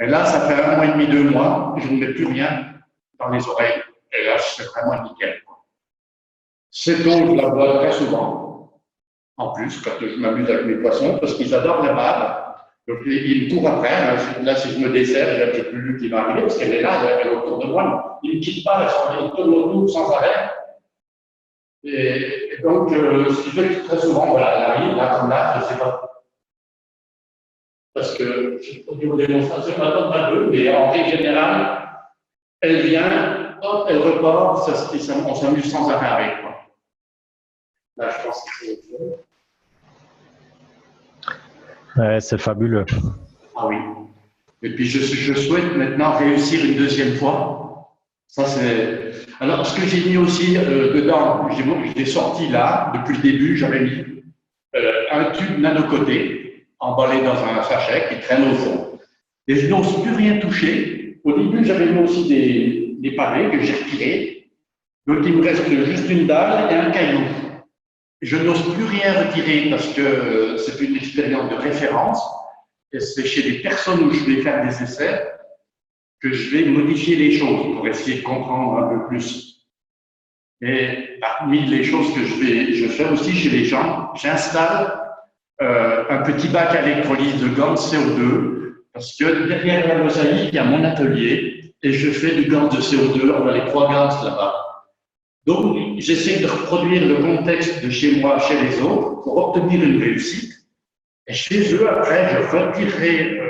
Et là, ça fait 1 mois et demi, 2 mois, je ne mets plus rien dans les oreilles. Et là, c'est vraiment nickel. Cette eau, je la bois très souvent. En plus, quand je m'amuse avec mes poissons, parce qu'ils adorent la bave. Donc, ils me courent après. Là, si je me desserre, j'ai plus lu qui va arriver, parce qu'elle est là, elle est autour de moi. Ils ne me quittent pas, ils tournent autour sans arrêt. Et donc, ce qui fait que très souvent, voilà, elle arrive, là, comme là, je ne sais pas. Parce que, au niveau des démonstrations, on attend pas d'eux, mais en règle générale, elle vient, hop, elle repart, on s'amuse sans arrêt avec, quoi. Là, je pense que c'est. Ouais, c'est fabuleux. Ah oui. Et puis, je souhaite maintenant réussir une 2e fois. Ça, c'est. Alors, ce que j'ai mis aussi dedans, je l'ai sorti là, depuis le début, j'avais mis un tube nanocoté, emballé dans un sachet qui traîne au fond. Et je n'ose plus rien toucher. Au début, j'avais mis aussi des pavés que j'ai retirés. Donc, il me reste juste une dalle et un caillou. Je n'ose plus rien retirer parce que c'est une expérience de référence. Et c'est chez les personnes où je vais faire des essais que je vais modifier les choses pour essayer de comprendre un peu plus. Et parmi les choses que je fais aussi chez les gens, j'installe un petit bac à électrolyse de gants de CO2 parce que derrière la mosaïque, il y a mon atelier et je fais du gants de CO2. On a les 3 gants là-bas. Donc, j'essaie de reproduire le contexte de chez moi, chez les autres, pour obtenir une réussite. Et chez eux, après, je retirerai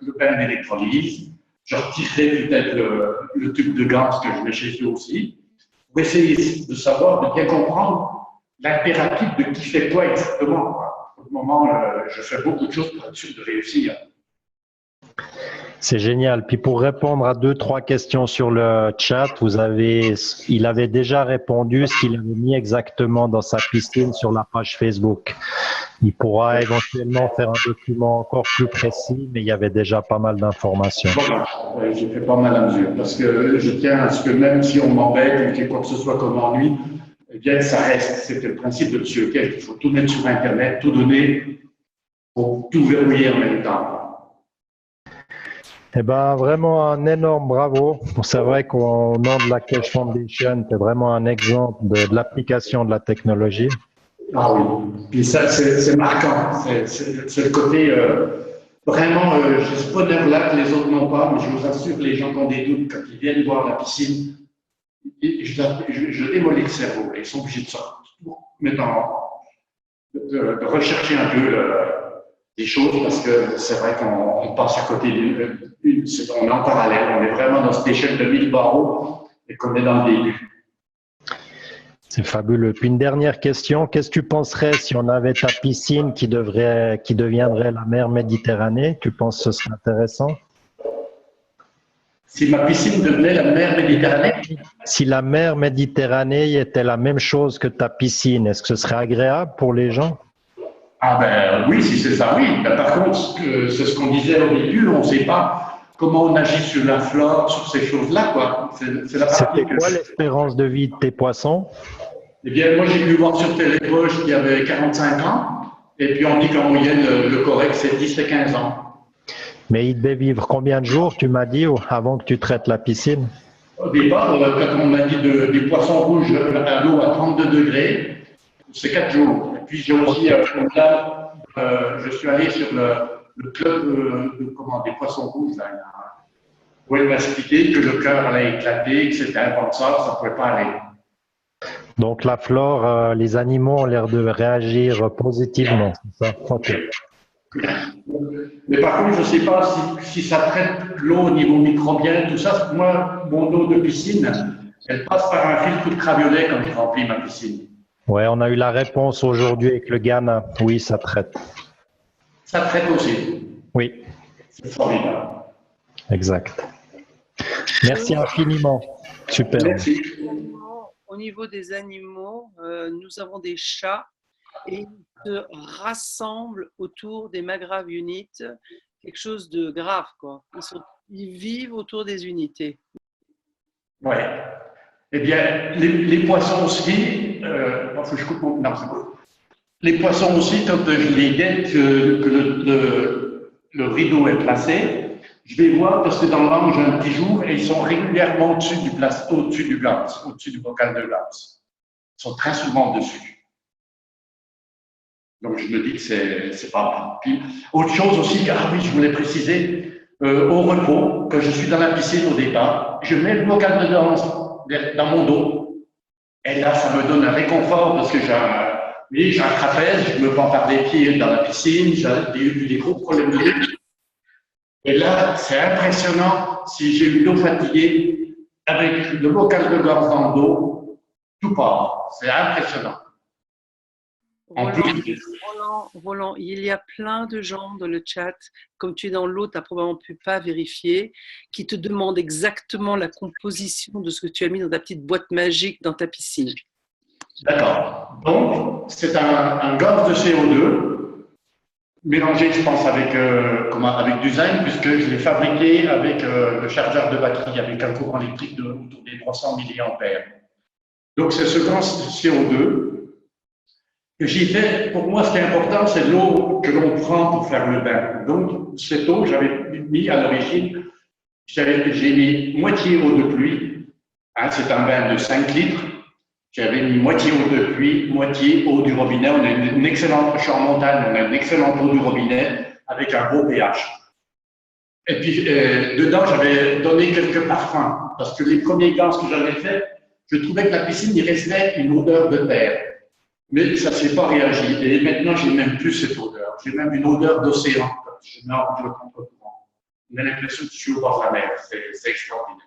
le bain d'électrolyse, je retirerai peut-être le tube de gants que je mets chez eux aussi, pour essayer de savoir, de bien comprendre l'impératif de qui fait quoi exactement. Pour le moment, je fais beaucoup de choses pour être sûr de réussir. C'est génial. Puis pour répondre à 2-3 questions sur le chat, il avait déjà répondu ce qu'il avait mis exactement dans sa piscine sur la page Facebook. Il pourra éventuellement faire un document encore plus précis, mais il y avait déjà pas mal d'informations. Voilà, j'ai fait pas mal à mesure, parce que je tiens à ce que même si on m'embête ou qu'il y ait quoi que ce soit comme ennui, eh bien, ça reste. C'était le principe de M. Keck. Il faut tout mettre sur Internet, tout donner, pour tout verrouiller en même temps. Eh ben, vraiment un énorme bravo. C'est vrai qu'au nom de la Keshe Foundation, c'est vraiment un exemple de l'application de la technologie. Ah oui, puis ça, c'est marquant. C'est le côté vraiment, j'ai ce bonheur-là que les autres n'ont pas, mais je vous assure, les gens qui ont des doutes, quand ils viennent voir la piscine, je démolis le cerveau. Ils sont obligés de sortir, de rechercher un peu des choses parce que c'est vrai qu'on passe à côté on est en parallèle, on est vraiment dans cette échelle de 1000 barreaux et qu'on est dans le début. C'est fabuleux. Puis une dernière question, qu'est-ce que tu penserais si on avait ta piscine qui deviendrait la mer Méditerranée? Tu penses que ce serait intéressant? Si ma piscine devenait la mer Méditerranée? Si la mer Méditerranée était la même chose que ta piscine, est-ce que ce serait agréable pour les gens? Ah ben oui, si c'est ça, oui. Ben, par contre, c'est ce qu'on disait au début, on ne sait pas comment on agit sur la flore, sur ces choses-là, quoi. C'est la partie. C'était quoi l'espérance de vie de tes poissons? Eh bien, moi, j'ai pu voir sur Télépoche qu'il y avait 45 ans, et puis on dit qu'en moyenne, le correct, c'est 10 et 15 ans. Mais il devait vivre combien de jours, tu m'as dit, avant que tu traites la piscine? Au départ, quand on m'a dit des poissons rouges à l'eau à 32 degrés, c'est 4 jours. Et puis j'ai aussi, je suis allé sur le club des poissons rouges, là, où elle m'a expliqué que le cœur allait éclater, que c'était un ça ne pouvait pas aller. Donc la flore, les animaux ont l'air de réagir positivement, c'est ça? Okay. Mais par contre, je ne sais pas si ça traite l'eau au niveau microbien, tout ça. Moi, mon eau de piscine, elle passe par un filtre ultraviolet quand je remplis ma piscine. Ouais, on a eu la réponse aujourd'hui avec le Ghana. Oui, ça traite. Ça traite aussi? Oui. C'est formidable. Exact. Merci infiniment. Super. Merci. Au niveau des animaux, nous avons des chats et ils se rassemblent autour des Magrav Units, quelque chose de grave, quoi. Ils vivent autour des unités. Oui. Eh bien, les poissons aussi, faut que je coupe mon... Non, c'est bon. Les poissons aussi, quand je les guette, que le rideau est placé, je vais voir parce que dans l'angle, j'ai un petit jour et ils sont régulièrement au-dessus du glace, au-dessus du bocal de glace. Ils sont très souvent dessus. Donc, je me dis que c'est pas mal. Puis, autre chose aussi, ah oui, je voulais préciser, au repos, quand je suis dans la piscine au départ, je mets le bocal de glace dans mon dos. Et là, ça me donne un réconfort parce que j'ai un trapèze, je me prends par les pieds dans la piscine, j'ai eu des gros problèmes de dos. Et là, c'est impressionnant, si j'ai une eau fatiguée, avec le bocal de glace dans le dos, tout part. C'est impressionnant. Roland, il y a plein de gens dans le chat, comme tu es dans l'eau, tu n'as probablement pas vérifier, qui te demandent exactement la composition de ce que tu as mis dans ta petite boîte magique dans ta piscine. D'accord. Donc, c'est un gaz de CO2 mélangé, je pense, avec du zinc, puisque je l'ai fabriqué avec le chargeur de batterie, avec un courant électrique autour des 300 mA. Donc, c'est ce gaz CO2 que j'ai fait. Pour moi, ce qui est important, c'est l'eau que l'on prend pour faire le bain. Donc, cette eau, j'avais mis à l'origine, j'ai mis moitié eau de pluie. Hein, c'est un bain de 5 litres. J'avais mis moitié eau de pluie, moitié eau du robinet. On a une excellente, je suis en montagne, on a une excellente eau du robinet avec un beau pH. Et puis, dedans, j'avais donné quelques parfums. Parce que les premiers gaz que j'avais faits, je trouvais que la piscine, il restait une odeur de terre. Mais ça ne s'est pas réagi. Et maintenant, je n'ai même plus cette odeur. J'ai même une odeur d'océan. Je nage le contre-courant. On a l'impression que je suis au bord de la mer. C'est extraordinaire.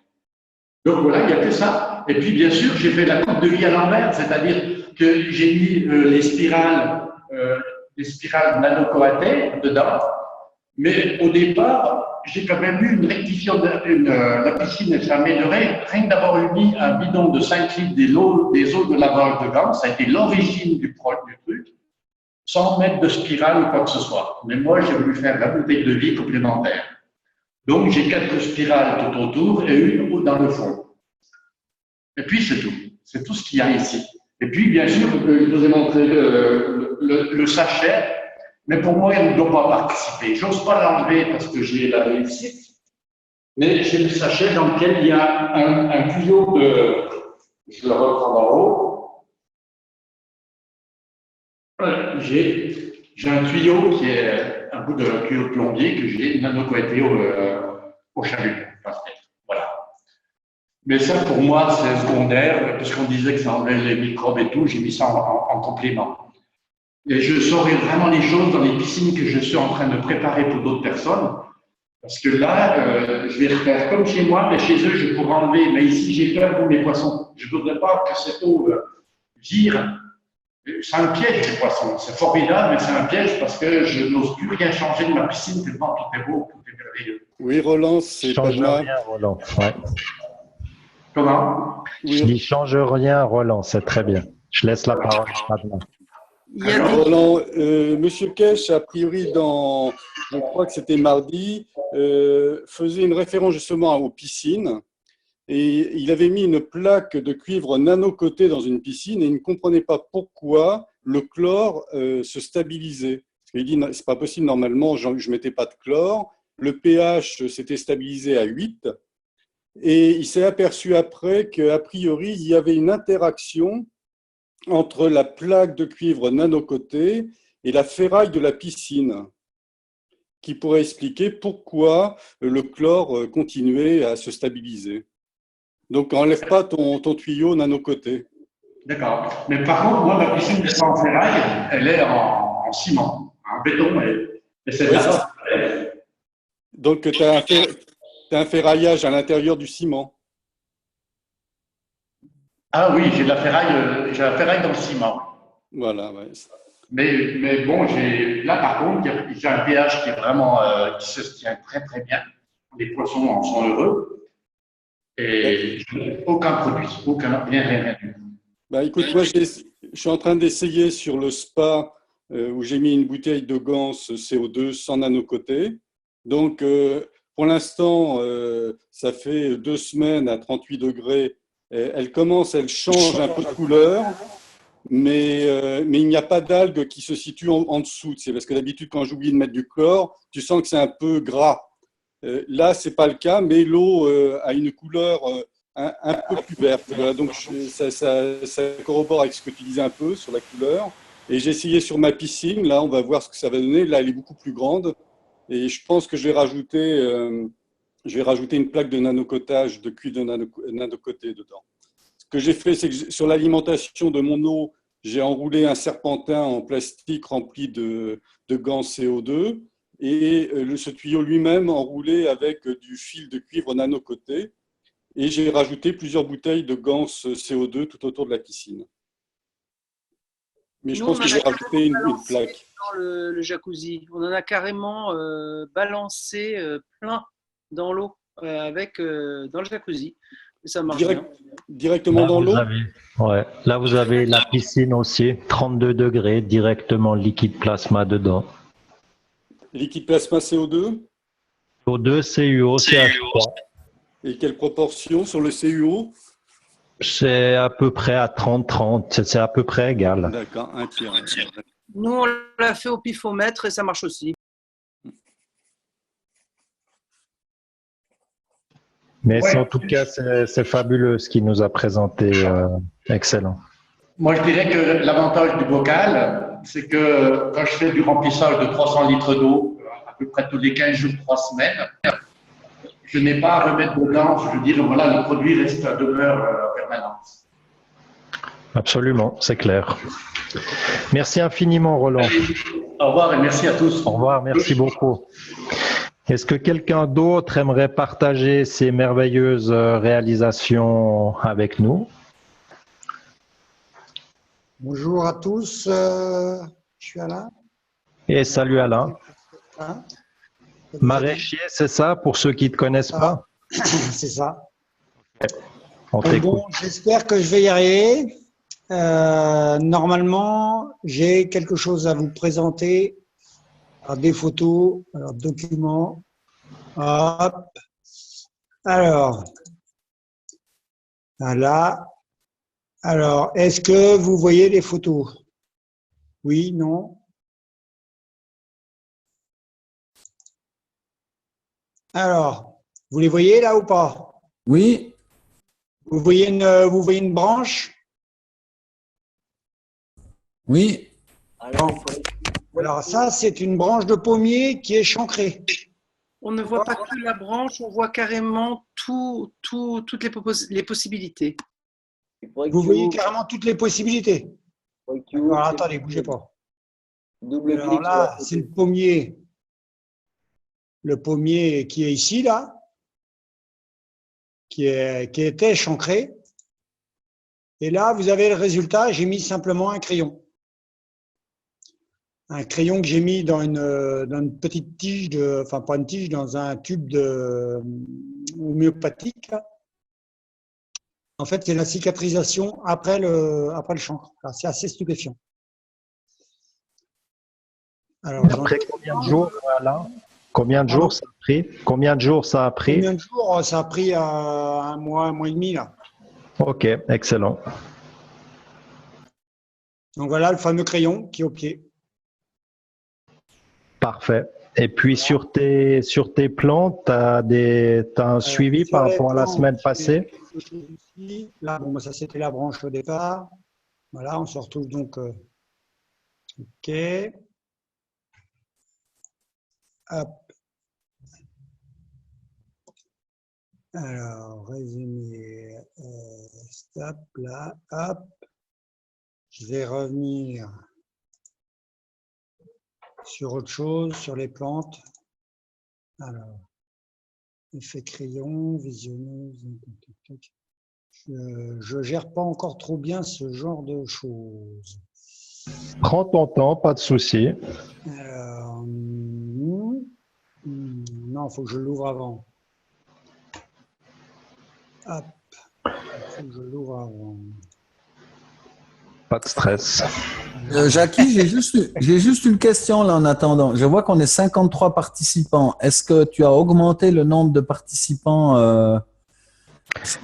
Donc voilà, il n'y a que ça. Et puis, bien sûr, j'ai fait la coupe de vie à l'envers, c'est-à-dire que j'ai mis les spirales nanocoatées dedans. Mais au départ, j'ai quand même eu une rectification. La piscine s'est améliorée. Rien que d'avoir mis un bidon de 5 litres des eaux de lavage de gants, ça a été l'origine du truc, sans mettre de spirale ou quoi que ce soit. Mais moi, j'ai voulu faire la bouteille de vie complémentaire. Donc, j'ai 4 spirales tout autour et une dans le fond. Et puis, c'est tout. C'est tout ce qu'il y a ici. Et puis, bien sûr, je vous ai montré le sachet, mais pour moi, il ne doit pas participer. Je n'ose pas l'enlever parce que j'ai la réussite, mais j'ai le sachet dans lequel il y a un tuyau de... Je le reprends d'en haut. Voilà, j'ai un tuyau qui est un bout de tuyau de plombier que j'ai nanocoaté au chalut. Voilà. Mais ça, pour moi, c'est secondaire, puisqu'on disait que ça enlevait les microbes et tout, j'ai mis ça en complément. Et je saurai vraiment les choses dans les piscines que je suis en train de préparer pour d'autres personnes. Parce que là, je vais faire comme chez moi, mais chez eux, je pourrais enlever. Mais ici, j'ai peur pour mes poissons. Je ne voudrais pas que cette eau vire. C'est un piège, les poissons. C'est formidable, mais c'est un piège parce que je n'ose plus rien changer de ma piscine tellement tout est beau, tout est merveilleux. Oui, Roland, c'est pas Change mal. rien, Roland. Ouais. Comment? Je dis change rien, Roland, c'est très bien. Je laisse la parole à Padma. Il y a des- Roland, Monsieur Kesh, a priori, je crois que c'était mardi, faisait une référence justement aux piscines et il avait mis une plaque de cuivre nano-coté dans une piscine et il ne comprenait pas pourquoi le chlore se stabilisait. Il dit c'est pas possible, normalement, je ne mettais pas de chlore, le pH s'était stabilisé à 8 et il s'est aperçu après qu'a priori, il y avait une interaction entre la plaque de cuivre nano-coté et la ferraille de la piscine, qui pourrait expliquer pourquoi le chlore continuait à se stabiliser. Donc, enlève pas ton tuyau nano-coté. D'accord. Mais par contre, moi, ma piscine n'est pas en ferraille, elle est en ciment, en béton. Et c'est Oui, là. donc, tu as un ferraillage à l'intérieur du ciment. Ah oui, j'ai la ferraille dans le ciment. Voilà, ouais. Mais bon, là par contre, j'ai un pH qui est vraiment qui se tient très très bien. Les poissons en sont heureux. Et aucun produit, rien du tout. Bah, écoute, moi, je suis en train d'essayer sur le spa où j'ai mis une bouteille de Gans CO2 sans nano-coté. Donc, pour l'instant, ça fait 2 semaines à 38 degrés. Elle change un peu de couleur, mais il n'y a pas d'algues qui se situent en dessous. C'est parce que d'habitude, quand j'oublie de mettre du chlore, tu sens que c'est un peu gras. Là, ce n'est pas le cas, mais l'eau a une couleur un peu plus verte. Voilà, donc, ça corrobore avec ce que tu disais un peu sur la couleur. Et j'ai essayé sur ma piscine. Là, on va voir ce que ça va donner. Là, elle est beaucoup plus grande. Et je pense que je vais rajouter une plaque de nanocotage, de cuivre de nanocoté dedans. Ce que j'ai fait, c'est que sur l'alimentation de mon eau, j'ai enroulé un serpentin en plastique rempli de gants CO2 et ce tuyau lui-même enroulé avec du fil de cuivre nanocoté. Et j'ai rajouté plusieurs bouteilles de gants CO2 tout autour de la piscine. Mais je pense que je vais rajouter une plaque. Dans le jacuzzi, on en a carrément balancé plein dans l'eau dans le jacuzzi. Et ça marche bien. Directement dans l'eau. Ouais. Là, vous avez la piscine aussi, 32 degrés, directement liquide plasma dedans. Liquide plasma CO2 CO2, CuO, CH3. Et quelle proportion sur le CuO? C'est à peu près à 30-30, c'est à peu près égal. D'accord, un tiers. Nous, on l'a fait au pifomètre et ça marche aussi. Mais en tout cas, c'est fabuleux ce qu'il nous a présenté. Excellent. Moi, je dirais que l'avantage du bocal, c'est que quand je fais du remplissage de 300 litres d'eau, à peu près tous les 15 jours, 3 semaines, je n'ai pas à remettre dedans. Je veux dire, voilà, le produit reste à demeure permanente. Absolument, c'est clair. Merci infiniment, Roland. Au revoir et merci à tous. Au revoir, merci beaucoup. Est-ce que quelqu'un d'autre aimerait partager ces merveilleuses réalisations avec nous? Bonjour à tous, je suis Alain. Et salut Alain. Hein? Maraîcher, c'est ça, pour ceux qui ne te connaissent pas? C'est ça. On t'écoute. Bon, j'espère que je vais y arriver. Normalement, j'ai quelque chose à vous présenter. Alors, des photos, alors documents. Hop. Alors, voilà. Alors, est-ce que vous voyez les photos? Oui, non? Alors, vous les voyez là ou pas? Oui. Vous voyez une branche? Oui. Alors ça, c'est une branche de pommier qui est chancrée. On ne voit pas que la branche, on voit carrément toutes les possibilités. Vous voyez carrément toutes les possibilités. Alors, attendez, bougez pas. Double Alors clic sur la là, c'est le pommier qui est ici, là, qui était échancré. Et là, vous avez le résultat, j'ai mis simplement un crayon. Un crayon que j'ai mis dans une petite tige, enfin pas une tige, dans un tube homéopathique. Là. En fait, c'est la cicatrisation après le chancre. C'est assez stupéfiant. Alors, après combien de jours, voilà. Combien de jours ça a pris? Combien de jours ça a pris? Combien de jours ça a pris? Un mois et demi, là. Ok, excellent. Donc voilà le fameux crayon qui est au pied. Parfait. Et puis sur tes plans, tu as un suivi par rapport à la semaine passée? Là, bon, ça c'était la branche au départ. Voilà, on se retrouve donc. OK. Hop. Alors, résumé. Stop, là, hop. Je vais revenir sur autre chose, sur les plantes. Alors, effet crayon, visionneuse. Je ne gère pas encore trop bien ce genre de choses. Prends ton temps, pas de souci. Alors, non, il faut que je l'ouvre avant. Hop, il faut que je l'ouvre avant. Pas de stress. Jackie, j'ai juste une question là en attendant. Je vois qu'on est 53 participants. Est-ce que tu as augmenté le nombre de participants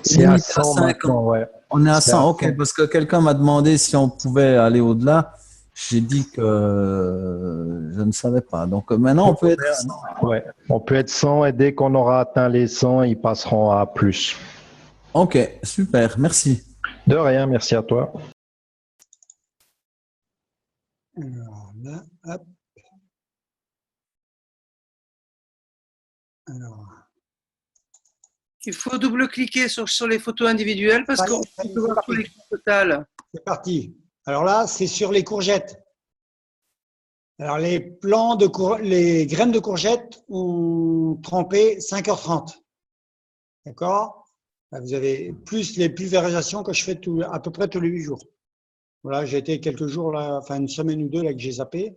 C'est à 100 maintenant, ouais. On est à 100, ok, parce que quelqu'un m'a demandé si on pouvait aller au-delà. J'ai dit que je ne savais pas. Donc maintenant, on peut être 100. Ouais, on peut être 100 et dès qu'on aura atteint les 100, ils passeront à plus. Ok, super, merci. De rien, merci à toi. Alors là, hop. Alors. Il faut double-cliquer sur les photos individuelles parce qu'on peut voir tous les totales. C'est parti. Alors là, c'est sur les courgettes. Alors les les graines de courgettes ont trempé 5h30. D'accord? Vous avez plus les pulvérisations que je fais à peu près tous les 8 jours. Voilà, j'ai été quelques jours là, enfin une semaine ou deux là que j'ai zappé.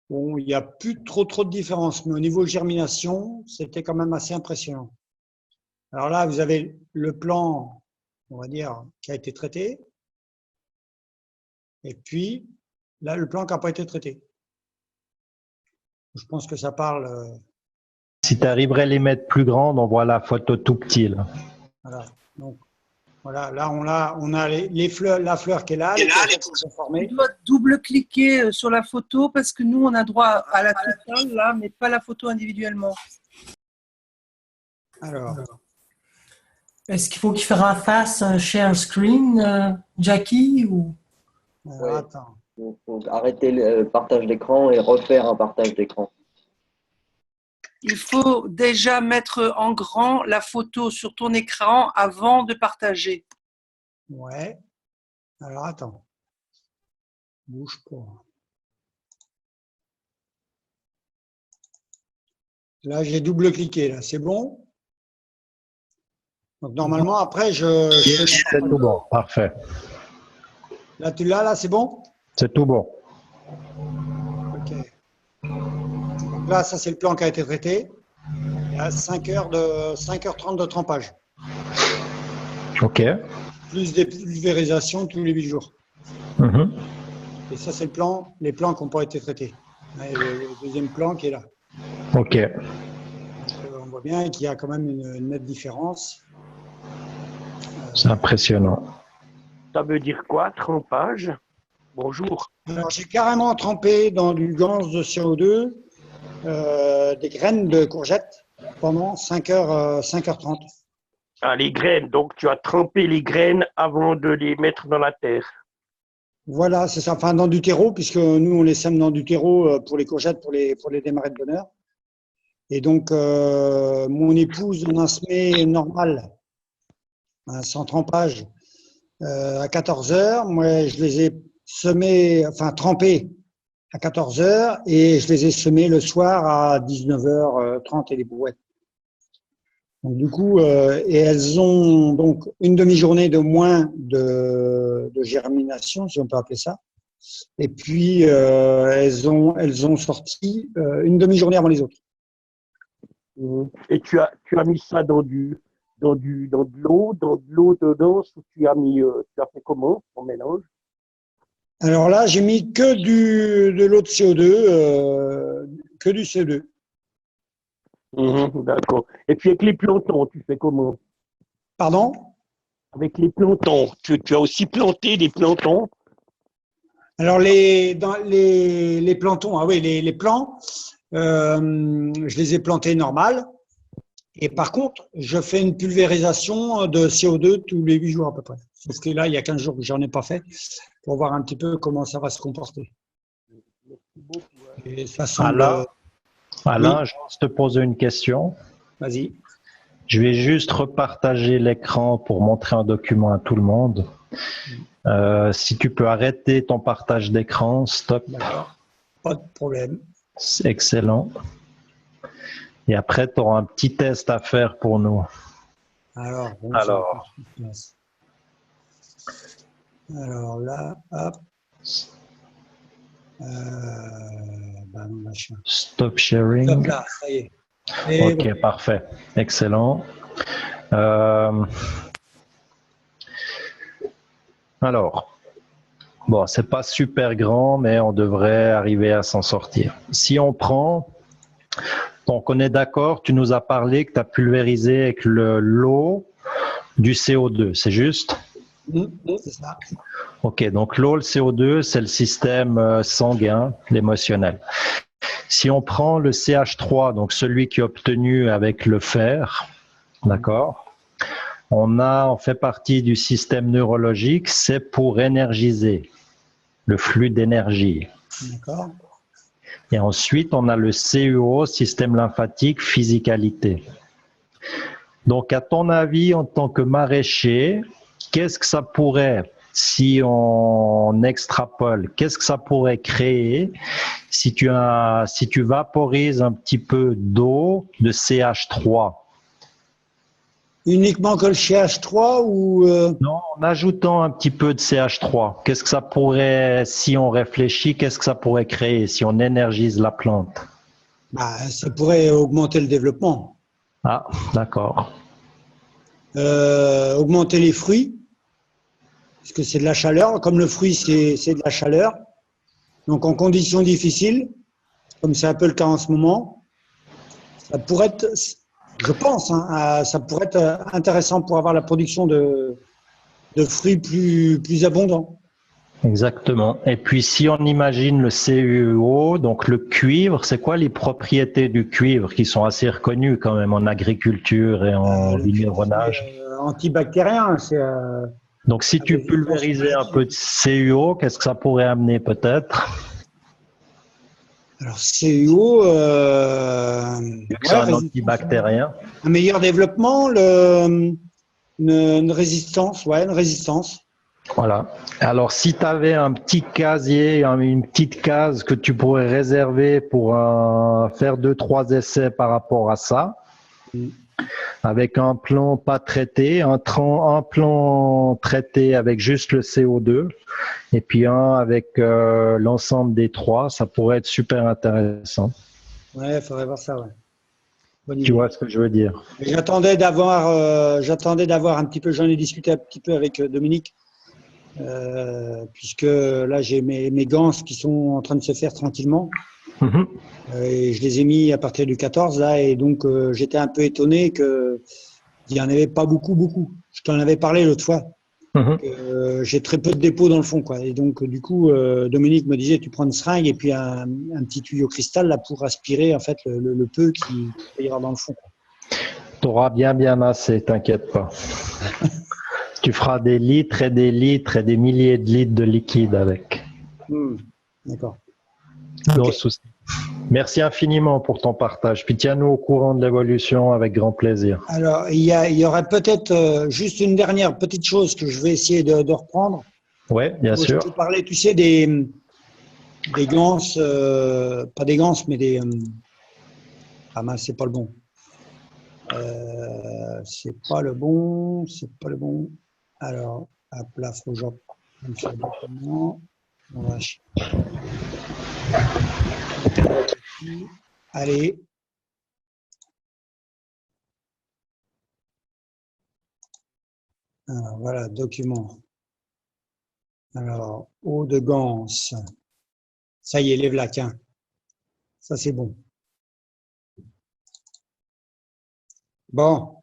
Bon, il n'y a plus trop de différence, mais au niveau germination, c'était quand même assez impressionnant. Alors là, vous avez le plan, on va dire, qui a été traité. Et puis, là, le plan qui n'a pas été traité. Je pense que ça parle. Si tu arriverais à les mettre plus grandes, on voit la photo tout petit. Là. Voilà. Donc, voilà, là, on a les fleurs, la fleur qui est là. On doit double-cliquer sur la photo parce que nous, on a droit à la totale, là, mais pas la photo individuellement. Alors. Est-ce qu'il faut qu'il fasse un share screen, Jackie, ou... Ouais. Attends. Il faut arrêter le partage d'écran et refaire un partage d'écran. Il faut déjà mettre en grand la photo sur ton écran avant de partager. Ouais. Alors, attends. Bouge pas. Là, j'ai double-cliqué. Là, c'est bon? Donc, normalement, après, c'est tout bon. Parfait. Là, tu l'as, là, c'est bon? C'est tout bon. OK. Donc là, ça, c'est le plan qui a été traité. Il y a 5h30 de trempage. OK. Plus des pulvérisations tous les 8 jours. Mm-hmm. Et ça, c'est les plans qui n'ont pas été traités. Et le deuxième plan qui est là. OK. Donc, on voit bien qu'il y a quand même une nette différence. C'est impressionnant. Ça veut dire quoi, trempage? Bonjour. Alors, j'ai carrément trempé dans du gans de CO2 des graines de courgettes pendant 5h30. Ah, les graines. Donc, tu as trempé les graines avant de les mettre dans la terre. Voilà, c'est ça. Enfin, dans du terreau, puisque nous, on les sème dans du terreau pour les courgettes, pour les démarrer de bonne heure. Et donc, mon épouse en a semé normal, sans trempage, à 14h. Moi, je les ai semés, enfin trempés à 14 heures et je les ai semées le soir à 19h30 et les brouettes. Donc, du coup, et elles ont donc une demi-journée de moins de germination, si on peut appeler ça. Et puis, elles ont sorti une demi-journée avant les autres. Et tu as mis ça dans de l'eau de danse ou tu as fait comment ton mélange? Alors là, j'ai mis que de l'eau de CO2, que du CO2. D'accord. Et puis avec les plantains, tu fais comment? Pardon? Avec les plantains, tu as aussi planté des plantains? Alors les plantons, ah oui, les plants, je les ai plantés normal. Et par contre, je fais une pulvérisation de CO2 tous les 8 jours à peu près. Parce que là, il y a 15 jours que j'en ai pas fait pour voir un petit peu comment ça va se comporter. Et ça semble… Alain, Oui. je te pose une question. Vas-y. Je vais juste repartager l'écran pour montrer un document à tout le monde. Si tu peux arrêter ton partage d'écran, stop. D'accord. Pas de problème. C'est excellent. Et après, tu auras un petit test à faire pour nous. Alors, bon, alors là, hop. Machin. Stop sharing. Hop là, ça y est. Et ok, bon. Parfait. Excellent. Alors, bon, c'est pas super grand, mais on devrait arriver à s'en sortir. Si on prend, donc on est d'accord, tu nous as parlé que tu as pulvérisé avec l'eau du CO2, c'est juste? C'est ça. Ok, donc l'eau, le CO2, c'est le système sanguin, l'émotionnel. Si on prend le CH3, donc celui qui est obtenu avec le fer, d'accord, on fait partie du système neurologique, c'est pour énergiser le flux d'énergie. D'accord. Et ensuite, on a le CEO, système lymphatique, physicalité. Donc, à ton avis, en tant que maraîcher, qu'est-ce que ça pourrait, si on extrapole, qu'est-ce que ça pourrait créer si tu vaporises un petit peu d'eau de CH3? Uniquement que le CH3 ou… Non, en ajoutant un petit peu de CH3. Qu'est-ce que ça pourrait, si on réfléchit, qu'est-ce que ça pourrait créer si on énergise la plante? Ça pourrait augmenter le développement. Ah, d'accord. Augmenter les fruits, parce que c'est de la chaleur. Comme le fruit, c'est de la chaleur. Donc, en conditions difficiles, comme c'est un peu le cas en ce moment, ça pourrait être… Je pense, ça pourrait être intéressant pour avoir la production de fruits plus abondants. Exactement. Et puis, si on imagine le CEO, donc le cuivre, c'est quoi les propriétés du cuivre qui sont assez reconnues quand même en agriculture et en vigneronnage? Antibactérien. Donc, si tu pulvérisais un peu de CEO, qu'est-ce que ça pourrait amener peut-être? Alors, CEO, c'est un antibactérien. Un meilleur développement, une résistance, une résistance. Voilà. Alors, si tu avais un petit casier, une petite case que tu pourrais réserver pour faire 2-3 essais par rapport à ça, avec un plan pas traité, un plan traité avec juste le CO2, et puis un avec l'ensemble des trois, ça pourrait être super intéressant. Ouais, il faudrait voir ça, Tu vois ce que je veux dire? J'attendais d'avoir un petit peu, j'en ai discuté un petit peu avec Dominique, puisque là j'ai mes gants qui sont en train de se faire tranquillement. Et je les ai mis à partir du 14 là, et donc j'étais un peu étonné qu'il n'y en avait pas beaucoup. Je t'en avais parlé l'autre fois. J'ai très peu de dépôts dans le fond, Et donc du coup, Dominique me disait, tu prends une seringue et puis un petit tuyau cristal là pour aspirer en fait le peu qui ira dans le fond. Tu auras bien assez, t'inquiète pas. Tu feras des litres et des litres et des milliers de litres de liquide avec. D'accord. No souci. Merci infiniment pour ton partage. Puis tiens-nous au courant de l'évolution avec grand plaisir. Alors, il y aurait peut-être juste une dernière petite chose que je vais essayer de reprendre. Oui, bien sûr. Je te parlais, tu sais, des ganses, pas des ganses, mais des... ah mince, c'est pas le bon. C'est pas le bon, c'est pas le bon. Alors, hop là, faut que je reprenne ce document. On va allez. Alors, voilà, document. Alors, eau de ganse. Ça y est, lève la quin. Ça, c'est bon. Bon.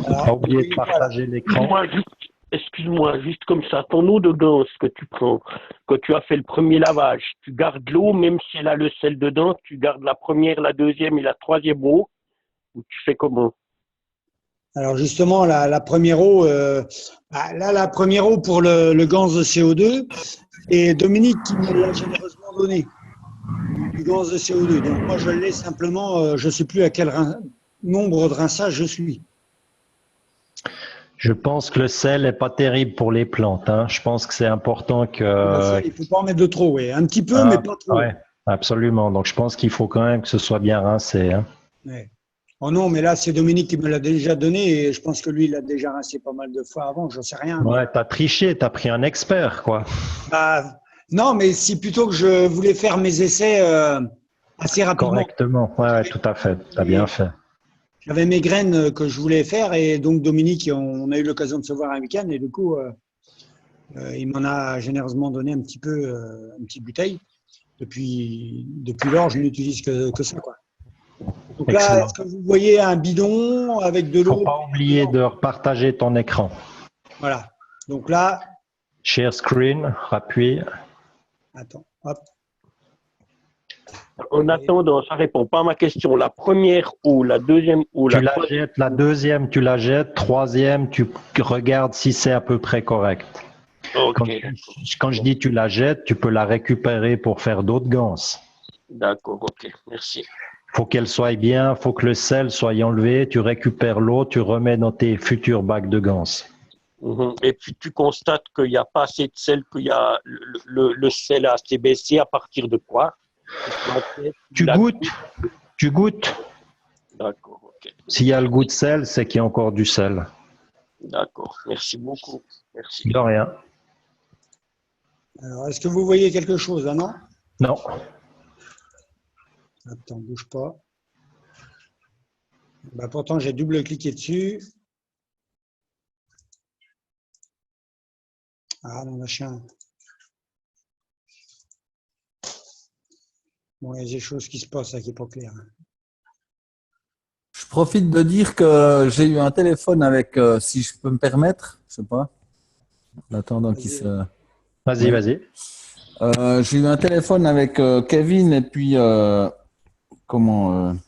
Alors, Pas oublier oui, de partager l'écran. Excuse-moi, juste comme ça, ton eau de ganse que tu prends, quand tu as fait le premier lavage, tu gardes l'eau, même si elle a le sel dedans, tu gardes la première, la deuxième et la troisième eau, ou tu fais comment? alors justement, la première eau, la première eau pour le ganse de CO2, et Dominique qui me l'a généreusement donné, du ganse de CO2. Donc moi, je l'ai simplement, je ne sais plus à quel nombre de rinçages je suis. Je pense que le sel n'est pas terrible pour les plantes. Hein. Je pense que c'est important que... Le sel, il ne faut pas en mettre de trop, oui. Un petit peu, mais pas trop. Oui, absolument. Donc je pense qu'il faut quand même que ce soit bien rincé. Hein. Ouais. Oh non, mais là, c'est Dominique qui me l'a déjà donné et je pense que lui, il l'a déjà rincé pas mal de fois avant, j'en sais rien. Ouais, t'as triché, t'as pris un expert, quoi. Bah, non, mais c'est plutôt que je voulais faire mes essais assez rapidement. Correctement, ouais, tout à fait, t'as bien fait. J'avais mes graines que je voulais faire et donc Dominique, on a eu l'occasion de se voir un week-end et du coup, il m'en a généreusement donné un petit peu, une petite bouteille. Depuis lors, je n'utilise que ça, quoi. Donc là, est-ce que vous voyez un bidon avec de l'eau? Faut pas oublier de repartager ton écran. Voilà. Donc là. Share screen, appuie. Attends, hop. En attendant, ça répond pas à ma question. La première eau, la deuxième eau, Tu la jettes, la deuxième, tu la jettes, troisième, tu regardes si c'est à peu près correct. Okay. Quand je dis tu la jettes, tu peux la récupérer pour faire d'autres ganses. D'accord, ok, merci. Faut qu'elle soit bien, faut que le sel soit enlevé, tu récupères l'eau, tu remets dans tes futurs bacs de ganses. Et puis tu constates qu'il n'y a pas assez de sel, qu'il y a le sel a assez baissé à partir de quoi? Tu goûtes. D'accord, ok. S'il y a le goût de sel, c'est qu'il y a encore du sel. D'accord, merci beaucoup. Merci. De rien. Alors, est-ce que vous voyez quelque chose là, non? Non. Attends, bouge pas. Bah, pourtant, j'ai double-cliqué dessus. Ah non, machin. Bon, il y a des choses qui se passent là qui n'est pas clair. Je profite de dire que j'ai eu un téléphone avec, si je peux me permettre, je sais pas, en attendant qu'il se... Vas-y, vas-y. J'ai eu un téléphone avec Kevin et puis...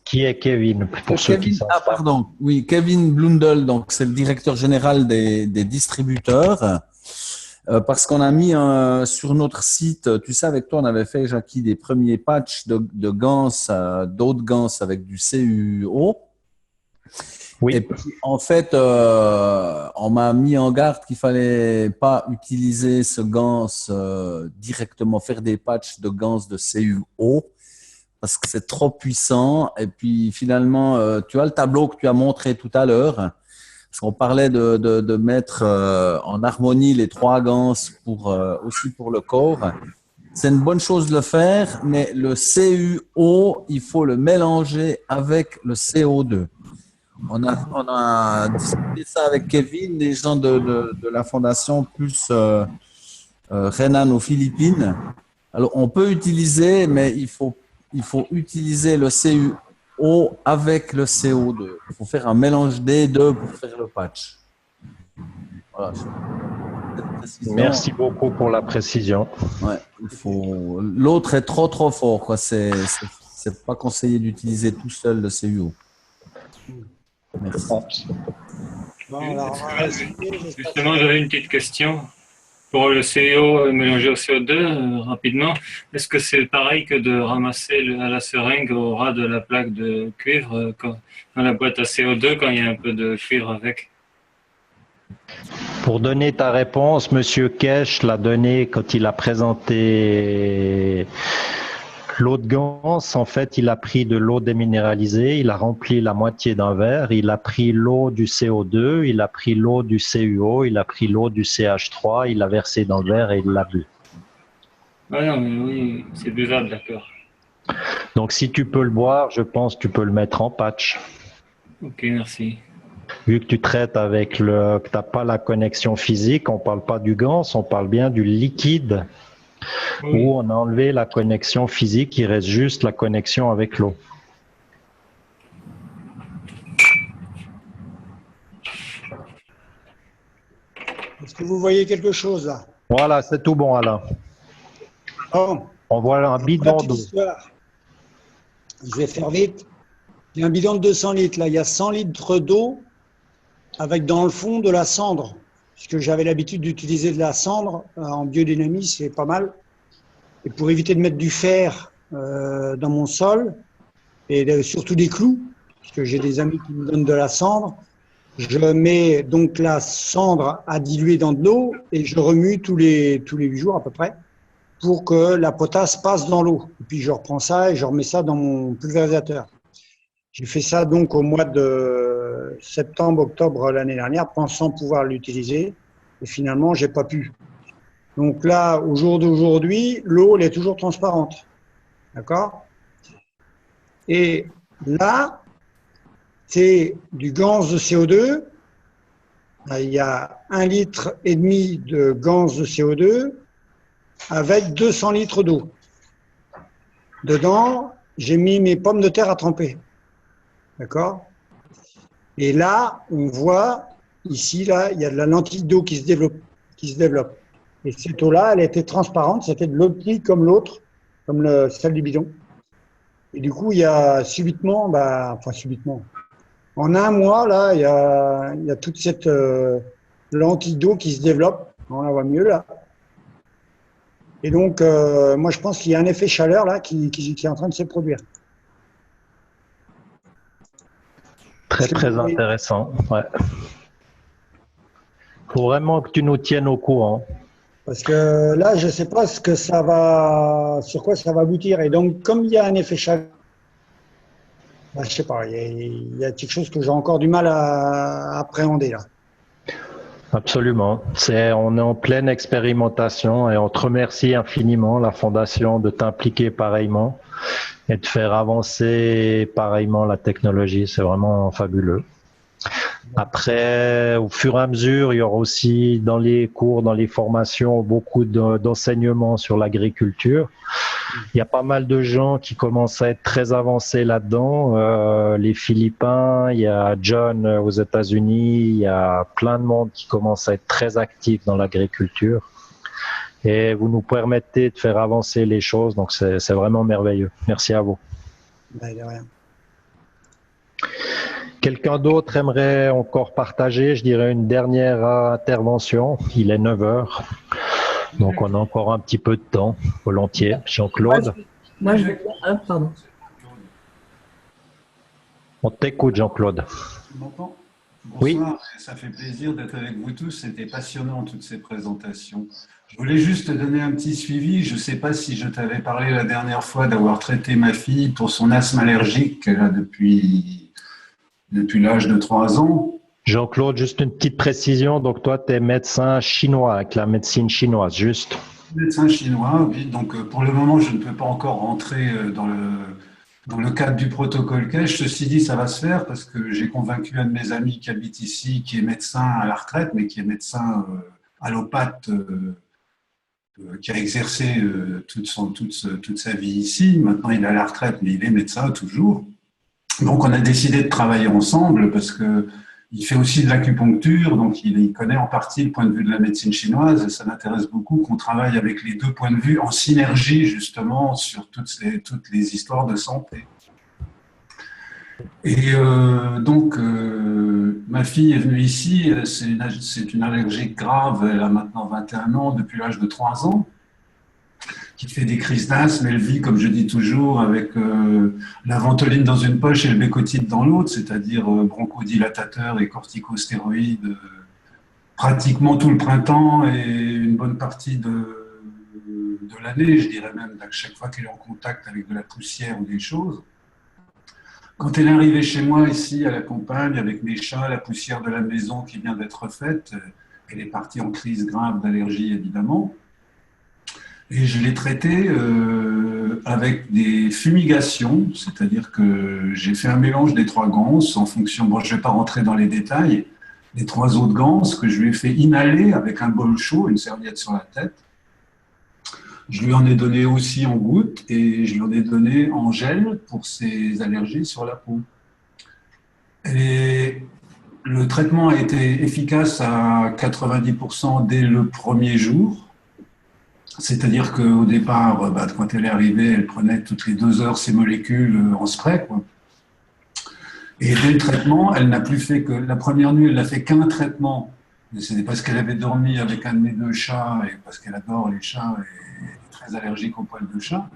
Qui est Kevin pour ceux qui savent pas. Pardon. Oui, Kevin Blundell, donc c'est le directeur général des distributeurs. Parce qu'on a mis sur notre site, tu sais, avec toi, on avait fait, Jackie, des premiers patchs de ganses, d'autres ganses avec du CUO. Oui. Et puis, en fait, on m'a mis en garde qu'il fallait pas utiliser ce ganse directement, faire des patchs de ganses de CUO parce que c'est trop puissant. Et puis, finalement, tu as le tableau que tu as montré tout à l'heure. Parce qu'on parlait de mettre en harmonie les trois ganses aussi pour le corps. C'est une bonne chose de le faire, mais le CUO, il faut le mélanger avec le CO2. On a discuté ça avec Kevin, des gens de la fondation plus Renan aux Philippines. Alors, on peut utiliser, mais il faut utiliser le CUO avec le CO2. Il faut faire un mélange des deux pour faire le patch. Voilà. Merci beaucoup pour la précision. Ouais, l'autre est trop fort, quoi. C'est pas conseillé d'utiliser tout seul le CUO. Merci. Justement, j'avais une petite question. Pour le CO mélangé au CO2, rapidement, est-ce que c'est pareil que de ramasser à la seringue au ras de la plaque de cuivre dans la boîte à CO2 quand il y a un peu de cuivre avec? Pour donner ta réponse, Monsieur Kesh l'a donné quand il a présenté l'eau de Gans. En fait, il a pris de l'eau déminéralisée, il a rempli la moitié d'un verre, il a pris l'eau du CO2, il a pris l'eau du CuO, il a pris l'eau du CH3, il l'a versé dans le verre et il l'a bu. Ah non, mais oui, c'est buvable, d'accord. Donc si tu peux le boire, je pense que tu peux le mettre en patch. Ok, merci. Vu que tu traites avec que tu n'as pas la connexion physique, on ne parle pas du Gans, on parle bien du liquide, Oui. où on a enlevé la connexion physique, il reste juste la connexion avec l'eau. Est-ce que vous voyez quelque chose là? Voilà, c'est tout bon, Alain. Bon, On voit un bidon petite d'eau. histoire. Je vais faire vite. Il y a un bidon de 200 litres. Là, il y a 100 litres d'eau avec dans le fond de la cendre. Puisque j'avais l'habitude d'utiliser de la cendre en biodynamie, c'est pas mal. Et pour éviter de mettre du fer dans mon sol, et surtout des clous, puisque j'ai des amis qui me donnent de la cendre, je mets donc la cendre à diluer dans de l'eau et je remue tous les 8 jours à peu près pour que la potasse passe dans l'eau. Et puis je reprends ça et je remets ça dans mon pulvérisateur. J'ai fait ça donc au mois de septembre, octobre l'année dernière, pensant pouvoir l'utiliser. Et finalement, j'ai pas pu. Donc là, au jour d'aujourd'hui, l'eau, elle est toujours transparente. D'accord? Et là, c'est du Gans de CO2. Il y a 1,5 litre de Gans de CO2 avec 200 litres d'eau. Dedans, j'ai mis mes pommes de terre à tremper. D'accord? Et là, on voit, ici, là, il y a de la lentille d'eau qui se développe. Et cette eau-là, elle était transparente, c'était de l'eau de pluie comme l'autre, comme celle du bidon. Et du coup, il y a subitement, en un mois, là, il y a toute cette lentille d'eau qui se développe. On la voit mieux, là. Et donc, moi, je pense qu'il y a un effet chaleur, là, qui est en train de se produire. Très intéressant. Ouais. Faut vraiment que tu nous tiennes au courant. Parce que là, je ne sais pas sur quoi ça va aboutir. Et donc, comme il y a un effet chaleur, je ne sais pas, il y a quelque chose que j'ai encore du mal à appréhender là. Absolument. On est en pleine expérimentation et on te remercie infiniment, la Fondation, de t'impliquer pareillement et de faire avancer pareillement la technologie. C'est vraiment fabuleux. Après, au fur et à mesure, il y aura aussi dans les cours, dans les formations, beaucoup d'enseignements sur l'agriculture. Il y a pas mal de gens qui commencent à être très avancés là-dedans. Les Philippins, il y a John aux États-Unis, il y a plein de monde qui commence à être très actif dans l'agriculture. Et vous nous permettez de faire avancer les choses, donc c'est vraiment merveilleux. Merci à vous. De rien. Quelqu'un d'autre aimerait encore partager, je dirais, une dernière intervention. Il est 9 heures, donc on a encore un petit peu de temps, volontiers. Jean-Claude? Moi, je vais... Ah, pardon. On t'écoute, Jean-Claude. Tu m'entends? Bonsoir, Oui. ça fait plaisir d'être avec vous tous. C'était passionnant, toutes ces présentations. Je voulais juste te donner un petit suivi. Je ne sais pas si je t'avais parlé la dernière fois d'avoir traité ma fille pour son asthme allergique qu'elle a depuis l'âge de 3 ans. Jean-Claude, juste une petite précision. Donc, toi, tu es médecin chinois, avec la médecine chinoise, juste? Médecin chinois, oui. Donc, pour le moment, je ne peux pas encore rentrer dans le cadre du protocole Kesh. Ceci dit, ça va se faire parce que j'ai convaincu un de mes amis qui habite ici, qui est médecin à la retraite, mais qui est médecin allopathe, qui a exercé toute sa vie ici. Maintenant, il est à la retraite, mais il est médecin toujours. Donc, on a décidé de travailler ensemble parce que il fait aussi de l'acupuncture, donc il connaît en partie le point de vue de la médecine chinoise et ça m'intéresse beaucoup qu'on travaille avec les deux points de vue en synergie justement sur toutes les histoires de santé. Et donc, ma fille est venue ici, c'est une allergie grave, elle a maintenant 21 ans, depuis l'âge de 3 ans, qui fait des crises d'asthme. Elle vit, comme je dis toujours, avec la ventoline dans une poche et le bécotide dans l'autre, c'est-à-dire bronchodilatateur et corticostéroïdes pratiquement tout le printemps et une bonne partie de l'année, je dirais même, à chaque fois qu'elle est en contact avec de la poussière ou des choses. Quand elle est arrivée chez moi ici à la campagne avec mes chats, la poussière de la maison qui vient d'être faite, elle est partie en crise grave d'allergie évidemment. Et je l'ai traitée avec des fumigations, c'est-à-dire que j'ai fait un mélange des 3 ganses en fonction, bon je ne vais pas rentrer dans les détails, les 3 autres ganses que je lui ai fait inhaler avec un bol chaud, une serviette sur la tête. Je lui en ai donné aussi en gouttes et je lui en ai donné en gel pour ses allergies sur la peau. Et le traitement a été efficace à 90% dès le premier jour. C'est-à-dire qu'au départ, quand elle est arrivée, elle prenait toutes les 2 heures ses molécules en spray, quoi. Et dès le traitement, elle n'a plus fait que… La première nuit, elle n'a fait qu'un traitement. C'était parce qu'elle avait dormi avec un de mes 2 chats et parce qu'elle adore les chats et est très allergique aux poils de chat.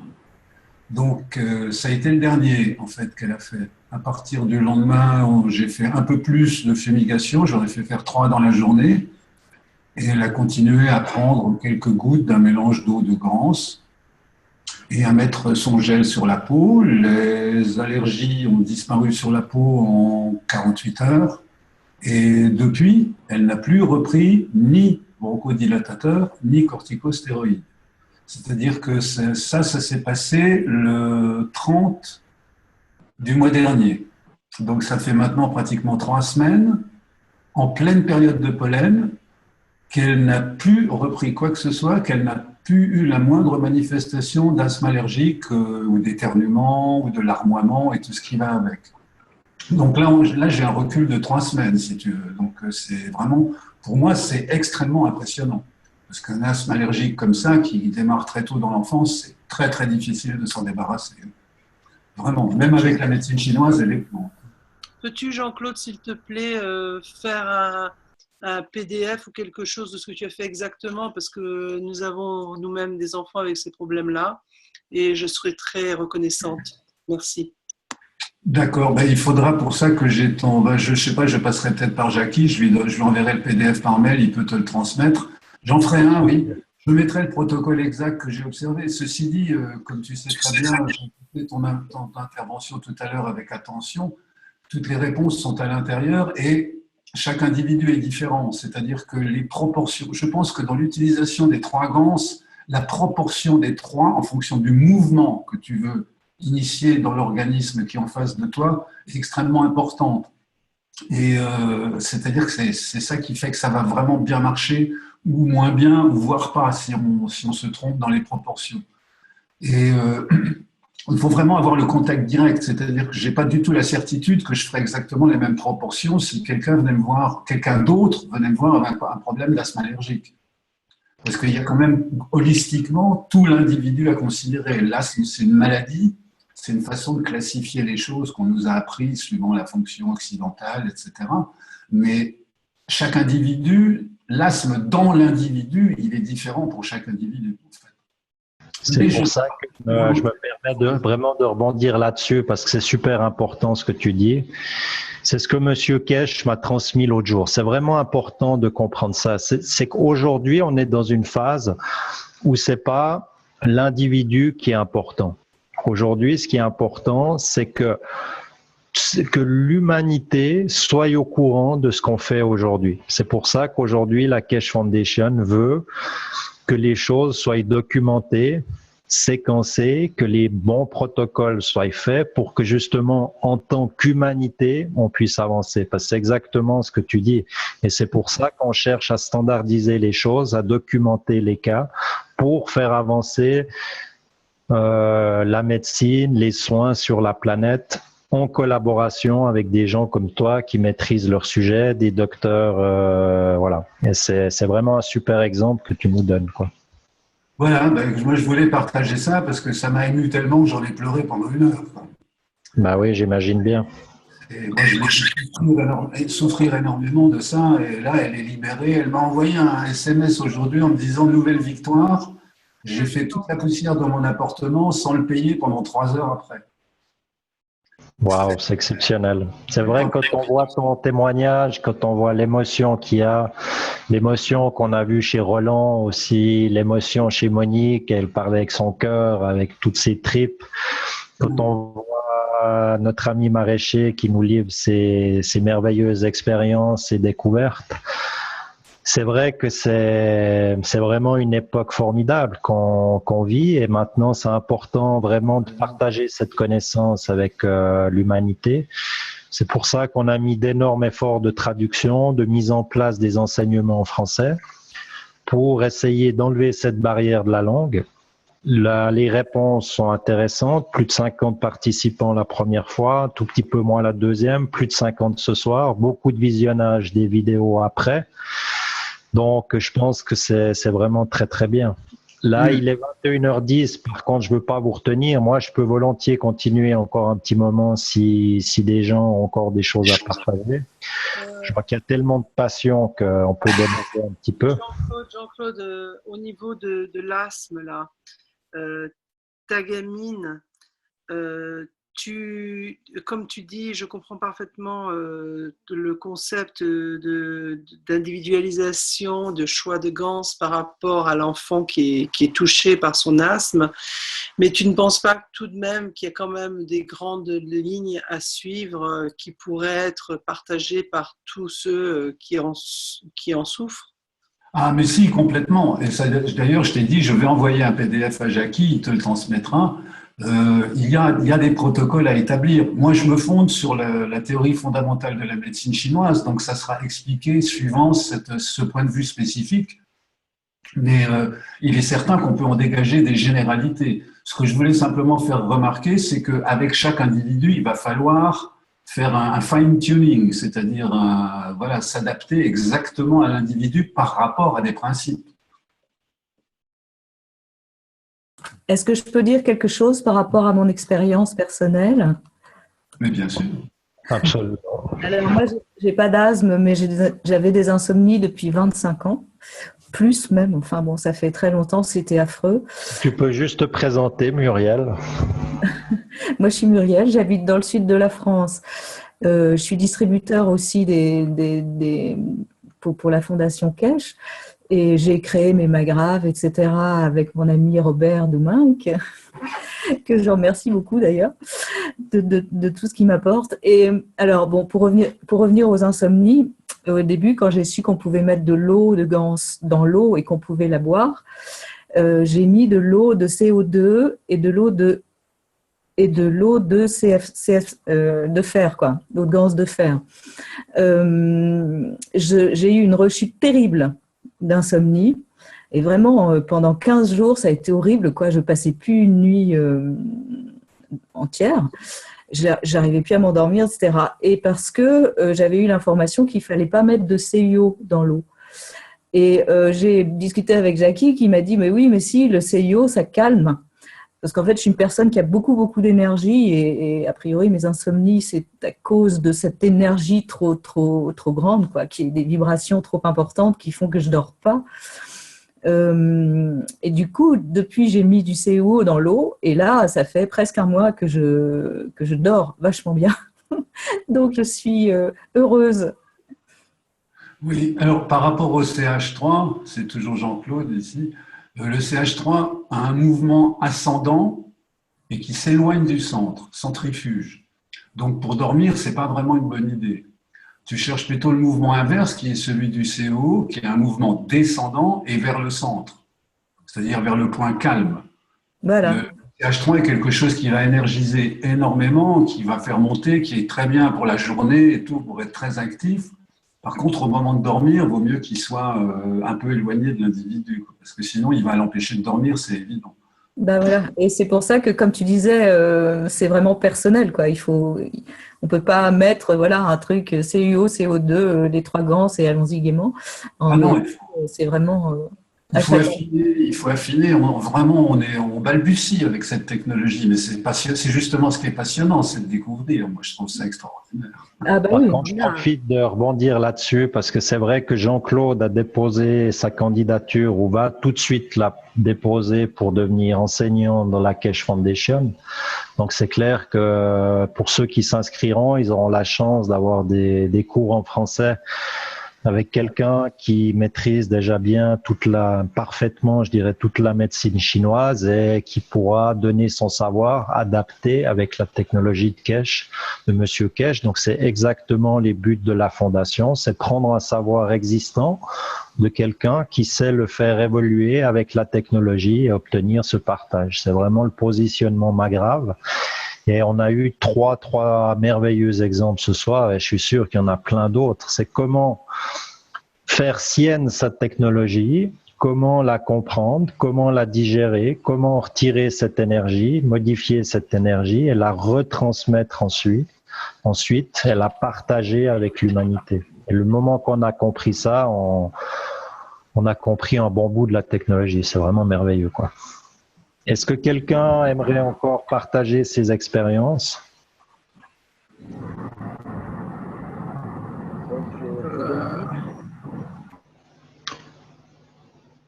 Donc, ça a été le dernier, en fait, qu'elle a fait. À partir du lendemain, j'ai fait un peu plus de fumigation. J'en ai fait faire 3 dans la journée. Et elle a continué à prendre quelques gouttes d'un mélange d'eau de ganse et à mettre son gel sur la peau. Les allergies ont disparu sur la peau en 48 heures. Et depuis, elle n'a plus repris ni bronchodilatateur, ni corticostéroïdes. C'est-à-dire que ça s'est passé le 30 du mois dernier. Donc ça fait maintenant pratiquement 3 semaines, en pleine période de pollen, qu'elle n'a plus repris quoi que ce soit, qu'elle n'a plus eu la moindre manifestation d'asthme allergique ou d'éternuement ou de larmoiement et tout ce qui va avec. Donc là j'ai un recul de 3 semaines, si tu veux. Donc c'est vraiment, pour moi, c'est extrêmement impressionnant. Parce qu'un asthme allergique comme ça, qui démarre très tôt dans l'enfance, c'est très très difficile de s'en débarrasser. Vraiment, même avec la médecine chinoise, elle est bon. Peux-tu, Jean-Claude, s'il te plaît, faire un PDF ou quelque chose de ce que tu as fait exactement, parce que nous avons nous-mêmes des enfants avec ces problèmes-là, et je serai très reconnaissante. Merci. D'accord, il faudra pour ça que j'ai ton… je ne sais pas, je passerai peut-être par Jackie, je lui enverrai le PDF par mail, il peut te le transmettre. J'en ferai un, oui. Je mettrai le protocole exact que j'ai observé. Ceci dit, comme tu sais très bien, j'ai écouté ton intervention tout à l'heure avec attention. Toutes les réponses sont à l'intérieur et chaque individu est différent. C'est-à-dire que les proportions… Je pense que dans l'utilisation des 3 ganses, la proportion des 3, en fonction du mouvement que tu veux initier dans l'organisme qui est en face de toi, est extrêmement importante. Et c'est-à-dire que c'est ça qui fait que ça va vraiment bien marcher ou moins bien, ou voire pas, si on se trompe dans les proportions. Et il faut vraiment avoir le contact direct, c'est-à-dire que je n'ai pas du tout la certitude que je ferai exactement les mêmes proportions si quelqu'un d'autre venait me voir avec un problème d'asthme allergique. Parce qu'il y a quand même, holistiquement, tout l'individu à considérer. L'asthme, c'est une maladie, c'est une façon de classifier les choses qu'on nous a appris suivant la fonction occidentale, etc. Mais chaque individu, l'asthme dans l'individu, il est différent pour chaque individu. En fait. C'est pour ça que je me permets vraiment de rebondir là-dessus, parce que c'est super important ce que tu dis. C'est ce que M. Kesh m'a transmis l'autre jour. C'est vraiment important de comprendre ça. C'est qu'aujourd'hui, on est dans une phase où c'est pas l'individu qui est important. Aujourd'hui, ce qui est important, c'est que l'humanité soit au courant de ce qu'on fait aujourd'hui. C'est pour ça qu'aujourd'hui, la Kesh Foundation veut que les choses soient documentées, séquencées, que les bons protocoles soient faits pour que justement, en tant qu'humanité, on puisse avancer. Parce que c'est exactement ce que tu dis. Et c'est pour ça qu'on cherche à standardiser les choses, à documenter les cas pour faire avancer la médecine, les soins sur la planète en collaboration avec des gens comme toi qui maîtrisent leur sujet, des docteurs, voilà. Et c'est vraiment un super exemple que tu nous donnes, quoi. Voilà, moi je voulais partager ça parce que ça m'a ému tellement que j'en ai pleuré pendant 1 heure. Bah oui, j'imagine bien. Et moi je l'ai souffrir énormément de ça et là elle est libérée. Elle m'a envoyé un SMS aujourd'hui en me disant nouvelle victoire. J'ai fait toute la poussière dans mon appartement sans le payer pendant 3 heures après. Waouh, c'est exceptionnel. C'est vrai que quand on voit ton témoignage, quand on voit l'émotion qu'il y a, l'émotion qu'on a vue chez Roland aussi, l'émotion chez Monique, elle parlait avec son cœur, avec toutes ses tripes. Quand on voit notre ami maraîcher qui nous livre ses merveilleuses expériences et découvertes, c'est vrai que c'est vraiment une époque formidable qu'on vit et maintenant c'est important vraiment de partager cette connaissance avec l'humanité. C'est pour ça qu'on a mis d'énormes efforts de traduction, de mise en place des enseignements en français pour essayer d'enlever cette barrière de la langue. Les réponses sont intéressantes, plus de 50 participants la première fois, un tout petit peu moins la deuxième, plus de 50 ce soir, beaucoup de visionnage des vidéos après. Donc, je pense que c'est vraiment très, très bien. Là, il est 21h10. Par contre, je ne veux pas vous retenir. Moi, je peux volontiers continuer encore un petit moment si des gens ont encore des choses à partager. Je vois qu'il y a tellement de passion qu'on peut développer un petit peu. Jean-Claude, au niveau de l'asthme, là, ta gamine, comme tu dis, je comprends parfaitement le concept d'individualisation, de choix de gants par rapport à l'enfant qui est touché par son asthme, mais tu ne penses pas tout de même qu'il y a quand même des grandes lignes à suivre qui pourraient être partagées par tous ceux qui en souffrent? Ah, mais si, complètement. Et d'ailleurs, je t'ai dit, je vais envoyer un PDF à Jackie, il te le transmettra. Il y a des protocoles à établir. Moi, je me fonde sur la théorie fondamentale de la médecine chinoise, donc ça sera expliqué suivant ce point de vue spécifique. Mais il est certain qu'on peut en dégager des généralités. Ce que je voulais simplement faire remarquer, c'est qu'avec chaque individu, il va falloir faire un fine-tuning, c'est-à-dire voilà, s'adapter exactement à l'individu par rapport à des principes. Est-ce que je peux dire quelque chose par rapport à mon expérience personnelle? Mais bien sûr. Absolument. Alors moi, j'ai pas d'asthme, mais j'avais des insomnies depuis 25 ans, plus même. Enfin bon, ça fait très longtemps, c'était affreux. Tu peux juste te présenter, Muriel. Moi, je suis Muriel, j'habite dans le sud de la France. Je suis distributeur aussi pour la Fondation Kesh. Et j'ai créé mes Magraves, etc., avec mon ami Robert Douminc, que je remercie beaucoup d'ailleurs, de tout ce qu'il m'apporte. Et alors, bon, pour revenir aux insomnies, au début, quand j'ai su qu'on pouvait mettre de l'eau de gants dans l'eau et qu'on pouvait la boire, j'ai mis de l'eau de CO2 et de l'eau de de fer, quoi, d'eau de gants de fer. J'ai eu une rechute terrible d'insomnie et vraiment pendant 15 jours ça a été horrible, quoi. Je passais plus une nuit entière, j'arrivais plus à m'endormir, etc. Et parce que j'avais eu l'information qu'il fallait pas mettre de CIO dans l'eau. Et j'ai discuté avec Jackie qui m'a dit mais oui, mais si, le CIO ça calme. Parce qu'en fait, je suis une personne qui a beaucoup d'énergie et a priori, mes insomnies, c'est à cause de cette énergie trop grande, quoi, qui est des vibrations trop importantes qui font que je dors pas. Et du coup, depuis, j'ai mis du CO dans l'eau et là, ça fait presque un mois que je dors vachement bien. Donc, je suis heureuse. Oui, alors par rapport au CH3, c'est toujours Jean-Claude ici, le CH3 a un mouvement ascendant et qui s'éloigne du centre, centrifuge. Donc pour dormir, ce n'est pas vraiment une bonne idée. Tu cherches plutôt le mouvement inverse qui est celui du CO, qui est un mouvement descendant et vers le centre, c'est-à-dire vers le point calme. Voilà. Le CH3 est quelque chose qui va énergiser énormément, qui va faire monter, qui est très bien pour la journée et tout, pour être très actif. Par contre, au moment de dormir, il vaut mieux qu'il soit un peu éloigné de l'individu, parce que sinon, il va l'empêcher de dormir, c'est évident. Ben voilà. Et c'est pour ça que, comme tu disais, c'est vraiment personnel, quoi. On peut pas mettre voilà, un truc CUO, CO2, les 3 gants et allons-y gaiement. Ah non, c'est vraiment… Il faut affiner. Vraiment, on balbutie avec cette technologie, mais c'est justement ce qui est passionnant, c'est de découvrir. Moi, je trouve ça extraordinaire. Ah bah Par oui, contre, je profite de rebondir là-dessus parce que c'est vrai que Jean-Claude a déposé sa candidature ou va tout de suite la déposer pour devenir enseignant dans la Keshe Foundation. Donc, c'est clair que pour ceux qui s'inscriront, ils auront la chance d'avoir des cours en français avec quelqu'un qui maîtrise déjà bien parfaitement, je dirais, toute la médecine chinoise et qui pourra donner son savoir adapté avec la technologie de Keshe, de Monsieur Keshe. Donc, c'est exactement les buts de la fondation, c'est prendre un savoir existant de quelqu'un qui sait le faire évoluer avec la technologie et obtenir ce partage. C'est vraiment le positionnement Magrave. Et on a eu trois merveilleux exemples ce soir et je suis sûr qu'il y en a plein d'autres. C'est comment faire sienne cette technologie, comment la comprendre, comment la digérer, comment retirer cette énergie, modifier cette énergie et la retransmettre ensuite et la partager avec l'humanité. Et le moment qu'on a compris ça, on a compris un bon bout de la technologie. C'est vraiment merveilleux, quoi. Est-ce que quelqu'un aimerait encore partager ses expériences?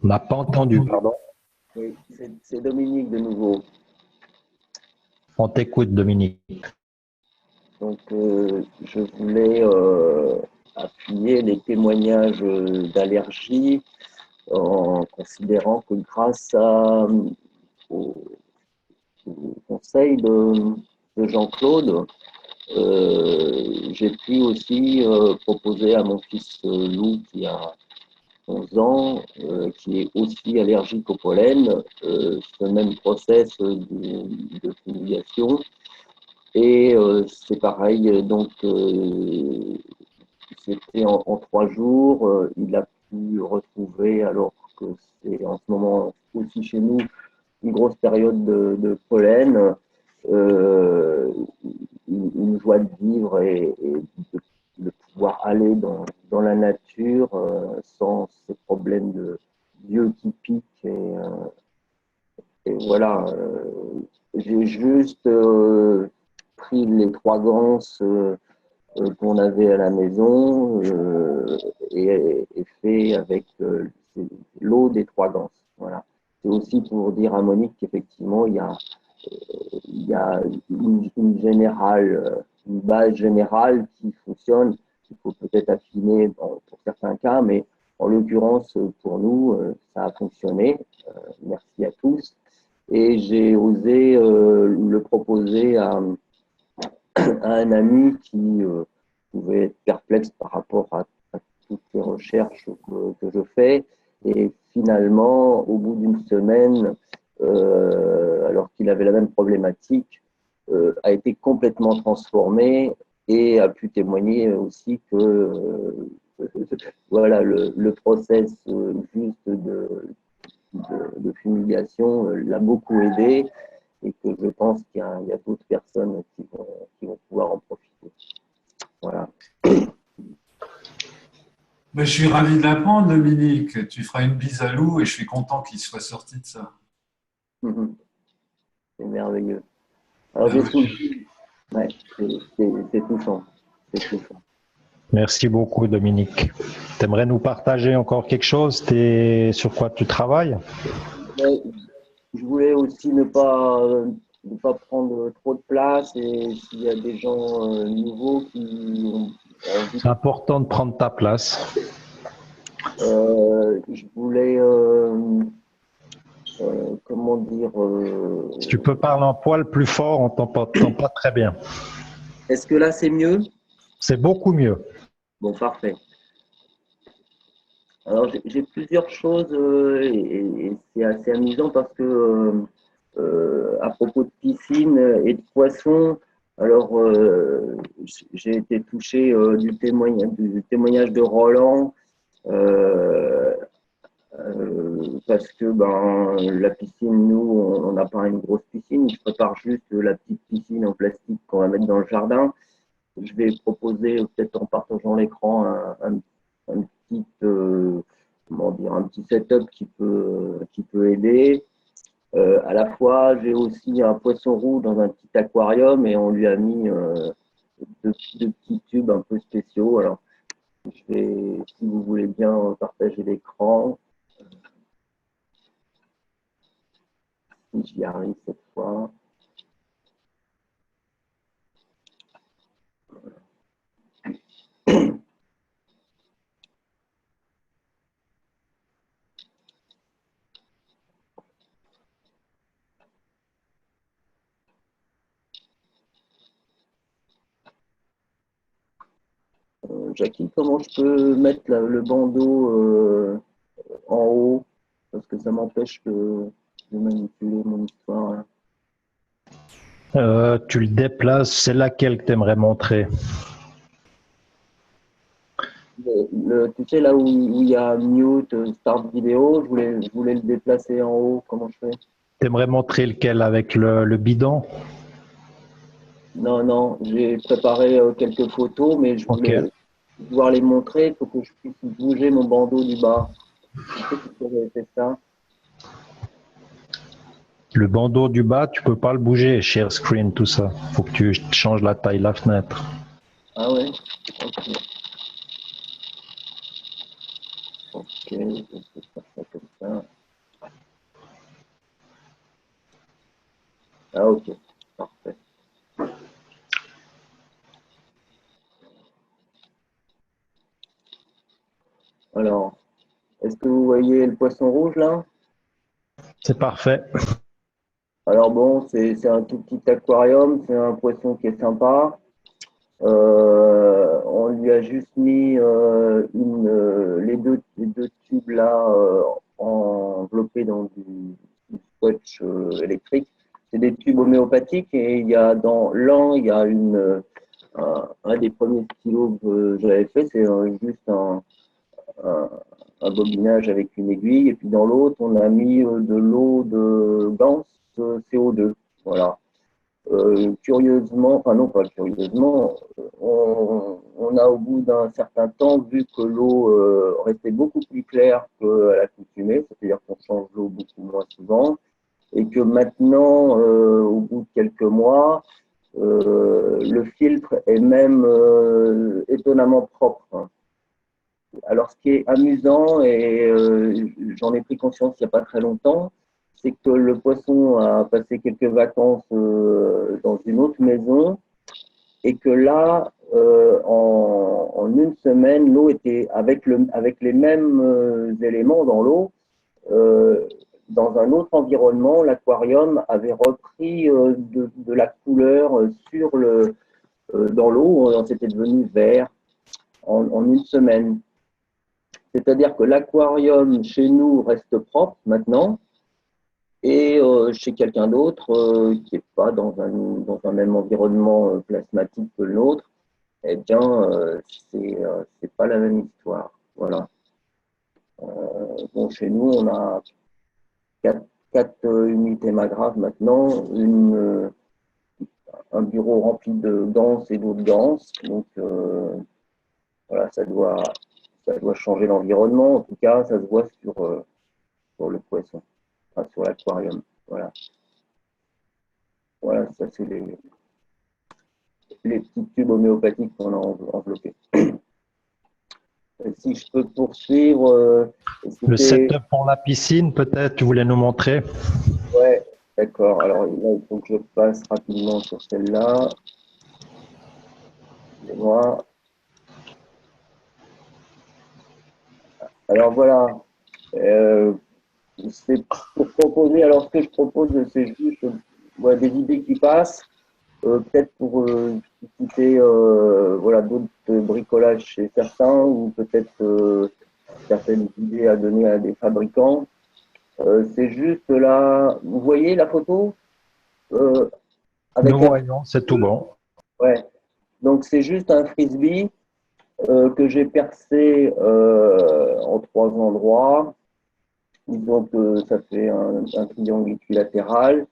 On n'a pas entendu, pardon. Oui, c'est Dominique de nouveau. On t'écoute, Dominique. Donc, je voulais appuyer les témoignages d'allergie en considérant que grâce au conseil de Jean-Claude, j'ai pu aussi proposer à mon fils Lou, qui a 11 ans, qui est aussi allergique au pollen, ce même process de fumigation. Et c'est pareil, donc c'était en 3 jours, il a pu retrouver, alors que c'est en ce moment aussi chez nous, une grosse période de pollen, une joie de vivre et de pouvoir aller dans la nature sans ces problèmes de yeux qui piquent. Et voilà, j'ai juste pris les 3 ganses qu'on avait à la maison et fait avec l'eau des 3 ganses. Voilà. C'est aussi pour dire à Monique qu'effectivement, il y a une base générale qui fonctionne, qu'il faut peut-être affiner pour certains cas, mais en l'occurrence, pour nous, ça a fonctionné. Merci à tous. Et j'ai osé le proposer à un ami qui pouvait être perplexe par rapport à toutes les recherches que je fais. Et finalement, au bout d'une semaine, alors qu'il avait la même problématique, a été complètement transformé et a pu témoigner aussi que voilà, le process juste de fumigation l'a beaucoup aidé et que je pense qu'il y a d'autres personnes qui vont pouvoir en profiter. Voilà. Mais je suis ravi de l'apprendre, Dominique. Tu feras une bise à Lou et je suis content qu'il soit sorti de ça. C'est merveilleux. Alors, j'ai tout. Ouais, c'est touchant. C'est touchant. Merci beaucoup, Dominique. Tu aimerais nous partager encore quelque chose? Sur quoi tu travailles? Je voulais aussi ne pas prendre trop de place et s'il y a des gens nouveaux qui ont envie. C'est important de prendre ta place. Je voulais, comment dire… Si tu peux parler un poil plus fort, on t'entend pas très bien. Est-ce que là, c'est mieux? C'est beaucoup mieux. Bon, parfait. Alors, j'ai plusieurs choses et c'est assez amusant parce que à propos de piscine et de poissons, alors j'ai été touché du témoignage de Roland parce que la piscine, nous, on n'a pas une grosse piscine. Je prépare juste la petite piscine en plastique qu'on va mettre dans le jardin. Je vais proposer, peut-être en partageant l'écran, un petit comment dire, un petit setup qui peut aider. À la fois, j'ai aussi un poisson rouge dans un petit aquarium et on lui a mis deux petits tubes un peu spéciaux. Alors, je vais, si vous voulez bien partager l'écran, si j'y arrive cette fois. Jackie, comment je peux mettre le bandeau en haut? Parce que ça m'empêche de manipuler mon histoire. Là. Tu le déplaces, c'est laquelle que tu aimerais montrer? Tu sais, là où il y a mute, start vidéo, je voulais le déplacer en haut. Comment je fais? Tu aimerais montrer lequel avec le bidon? Non, non, j'ai préparé quelques photos, mais je voulais pouvoir les montrer. Il faut que je puisse bouger mon bandeau du bas. Je sais que vous avez fait ça. Le bandeau du bas, tu peux pas le bouger, share screen, tout ça. Faut que tu changes la taille de la fenêtre. Ah ouais? Ok. Ok, je vais faire ça comme ça. Ah ok, parfait. Alors, est-ce que vous voyez le poisson rouge là? C'est parfait. Alors bon, c'est un tout petit aquarium, c'est un poisson qui est sympa. On lui a juste mis les deux tubes là enveloppés dans du scotch électrique. C'est des tubes homéopathiques et il y a dans l'un, il y a un des premiers stylos que j'avais fait, c'est juste un bobinage avec une aiguille. Et puis dans l'autre, on a mis de l'eau de Gans CO2. Voilà. Curieusement, enfin non pas curieusement, on a au bout d'un certain temps vu que l'eau restait beaucoup plus claire qu'à l'accoutumée, c'est-à-dire qu'on change l'eau beaucoup moins souvent, et que maintenant, au bout de quelques mois, le filtre est même étonnamment propre. Alors, ce qui est amusant, et j'en ai pris conscience il n'y a pas très longtemps, c'est que le poisson a passé quelques vacances dans une autre maison et que là, en une semaine, l'eau était avec les mêmes éléments dans l'eau. Dans un autre environnement, l'aquarium avait repris de la couleur dans l'eau, c'était devenu vert en une semaine. C'est-à-dire que l'aquarium chez nous reste propre maintenant et chez quelqu'un d'autre qui n'est pas dans un même environnement plasmatique que le nôtre, eh bien, c'est pas la même histoire. Voilà. Bon, chez nous, on a quatre unités magraves maintenant, un bureau rempli de ganses et d'autres ganses. Donc, voilà, ça doit changer l'environnement. En tout cas, ça se voit sur le poisson, enfin, sur l'aquarium. Voilà. Voilà, ça c'est les petits tubes homéopathiques qu'on a enveloppés. Si je peux poursuivre. Le setup pour la piscine, peut-être, tu voulais nous montrer? Ouais, d'accord. Alors là, il faut que je passe rapidement sur celle-là. Excusez-moi. Alors voilà. C'est pour proposer. Alors, ce que je propose, c'est juste des idées qui passent. Peut-être pour citer voilà, d'autres bricolages chez certains ou peut-être certaines idées à donner à des fabricants. C'est juste là, vous voyez la photo Nous voyons, c'est tout bon. Ouais, donc c'est juste un frisbee que j'ai percé en 3 endroits. Donc ça fait un triangle équilatéral.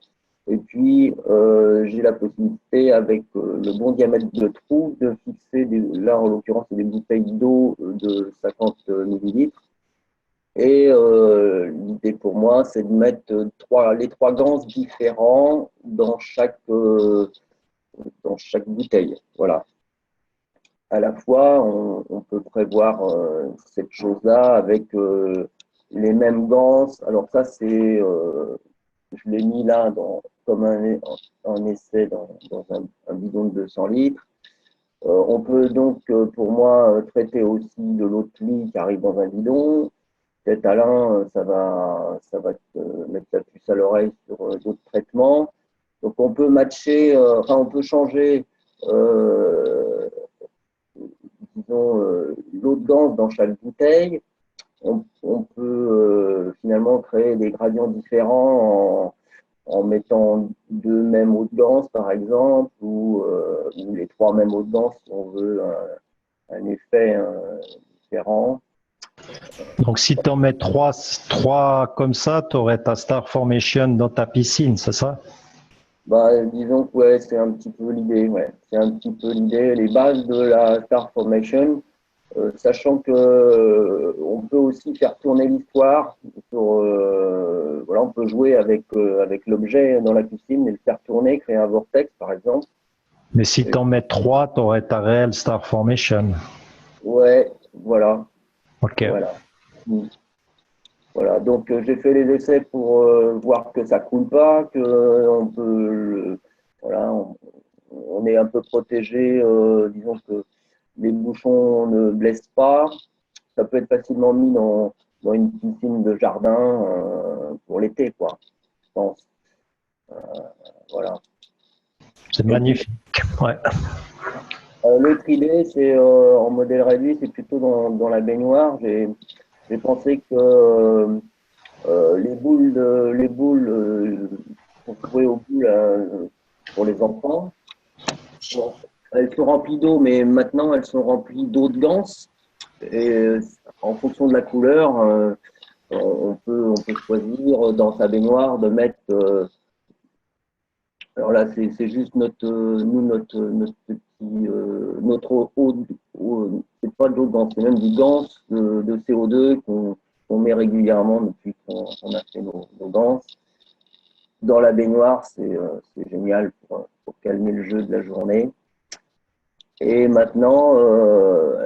Et puis, j'ai la possibilité, avec le bon diamètre de trou, de fixer, là en l'occurrence, c'est des bouteilles d'eau de 50 millilitres. Et l'idée pour moi, c'est de mettre les 3 ganses différents dans chaque bouteille. Voilà. À la fois, on peut prévoir cette chose-là avec les mêmes ganses. Alors ça, je l'ai mis là comme un essai dans un bidon de 200 litres. On peut donc, pour moi, traiter aussi de l'eau de pluie qui arrive dans un bidon. Peut-être Alain, ça va te mettre la puce à l'oreille sur d'autres traitements. Donc on peut matcher, on peut changer l'eau de ganse dans chaque bouteille. On peut finalement créer des gradients différents en mettant 2 mêmes eaux de ganse, par exemple, ou les 3 mêmes eaux de ganse si on veut un effet différent. Donc, si tu en mets 3 comme ça, tu aurais ta Star Formation dans ta piscine, c'est ça? Disons que ouais, c'est un petit peu l'idée. Ouais. C'est un petit peu l'idée. Les bases de la Star Formation, sachant que on peut aussi faire tourner l'histoire. Voilà, on peut jouer avec l'objet dans la piscine et le faire tourner, créer un vortex, par exemple. Mais si tu en mets 3, tu aurais ta réelle Star Formation. Ouais, voilà. Ok. Voilà. Voilà, donc j'ai fait les essais pour voir que ça coule pas, que on peut, voilà, on est un peu protégé, disons que les bouchons ne blessent pas. Ça peut être facilement mis dans une piscine de jardin pour l'été, quoi. Je pense. Voilà. C'est magnifique. Ouais. L'autre idée, c'est en modèle réduit, c'est plutôt dans la baignoire. J'ai pensé que les boules pour jouer aux boules pour les enfants, elles sont remplies d'eau, mais maintenant elles sont remplies d'eau de ganse. Et en fonction de la couleur, on peut choisir dans sa baignoire de mettre. Alors là, c'est juste notre eau, c'est pas de l'eau de ganse, c'est même du ganse de CO2 qu'on met régulièrement depuis qu'on a fait nos ganses. Dans la baignoire, c'est génial pour calmer le jeu de la journée. Et maintenant,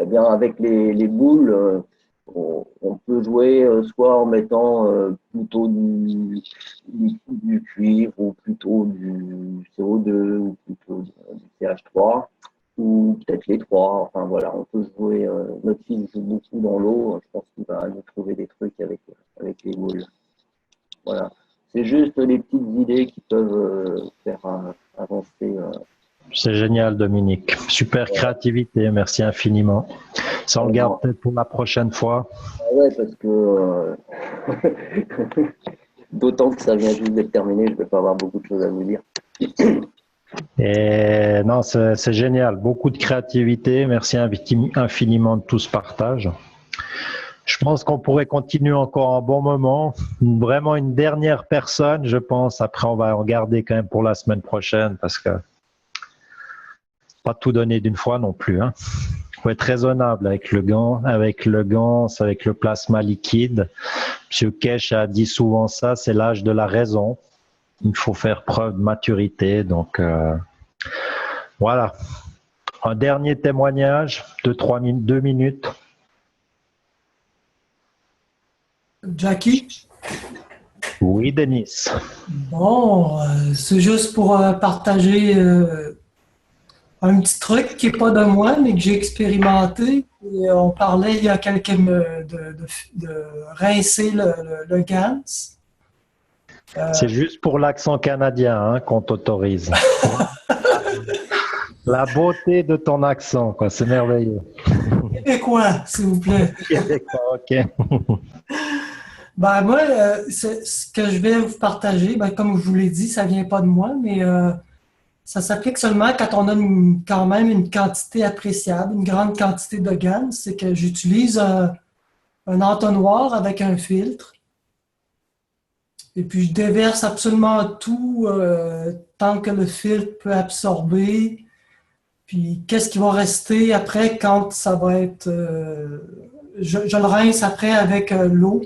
eh bien, avec les boules, on peut jouer soit en mettant plutôt du cuivre ou plutôt du CO2 ou plutôt du CH3 ou peut-être les 3. Enfin voilà, on peut jouer. Notre fils joue beaucoup dans l'eau. Je pense qu'il va nous trouver des trucs avec les boules. Voilà. C'est juste les petites idées qui peuvent faire avancer. C'est génial, Dominique. Super créativité, merci infiniment. Ça, on le garde peut-être pour la prochaine fois. Ouais, parce que d'autant que ça vient juste d'être terminé, je ne vais pas avoir beaucoup de choses à vous dire. Et non, c'est génial. Beaucoup de créativité. Merci infiniment de tout ce partage. Je pense qu'on pourrait continuer encore un bon moment. Vraiment une dernière personne, je pense. Après, on va en garder quand même pour la semaine prochaine parce que pas tout donner d'une fois non plus. Hein. Faut être raisonnable avec le ganse, avec le plasma liquide. Monsieur Kesh a dit souvent ça, c'est l'âge de la raison. Il faut faire preuve de maturité. Donc, voilà. Un dernier témoignage de 2 minutes. Jackie? Oui, Denis. Bon, c'est juste pour partager un petit truc qui n'est pas de moi, mais que j'ai expérimenté. Et on parlait il y a quelques de rincer le gans. C'est juste pour l'accent canadien hein, qu'on t'autorise. La beauté de ton accent, quoi, c'est merveilleux. Québécois, s'il vous plaît. Québécois, ok. Ben moi, ce que je vais vous partager, ben, comme je vous l'ai dit, ça vient pas de moi, mais ça s'applique seulement quand on a quand même une quantité appréciable, une grande quantité de GAN. C'est que j'utilise un entonnoir avec un filtre. Et puis, je déverse absolument tout tant que le filtre peut absorber. Puis, qu'est-ce qui va rester après quand ça va être... je le rince après avec l'eau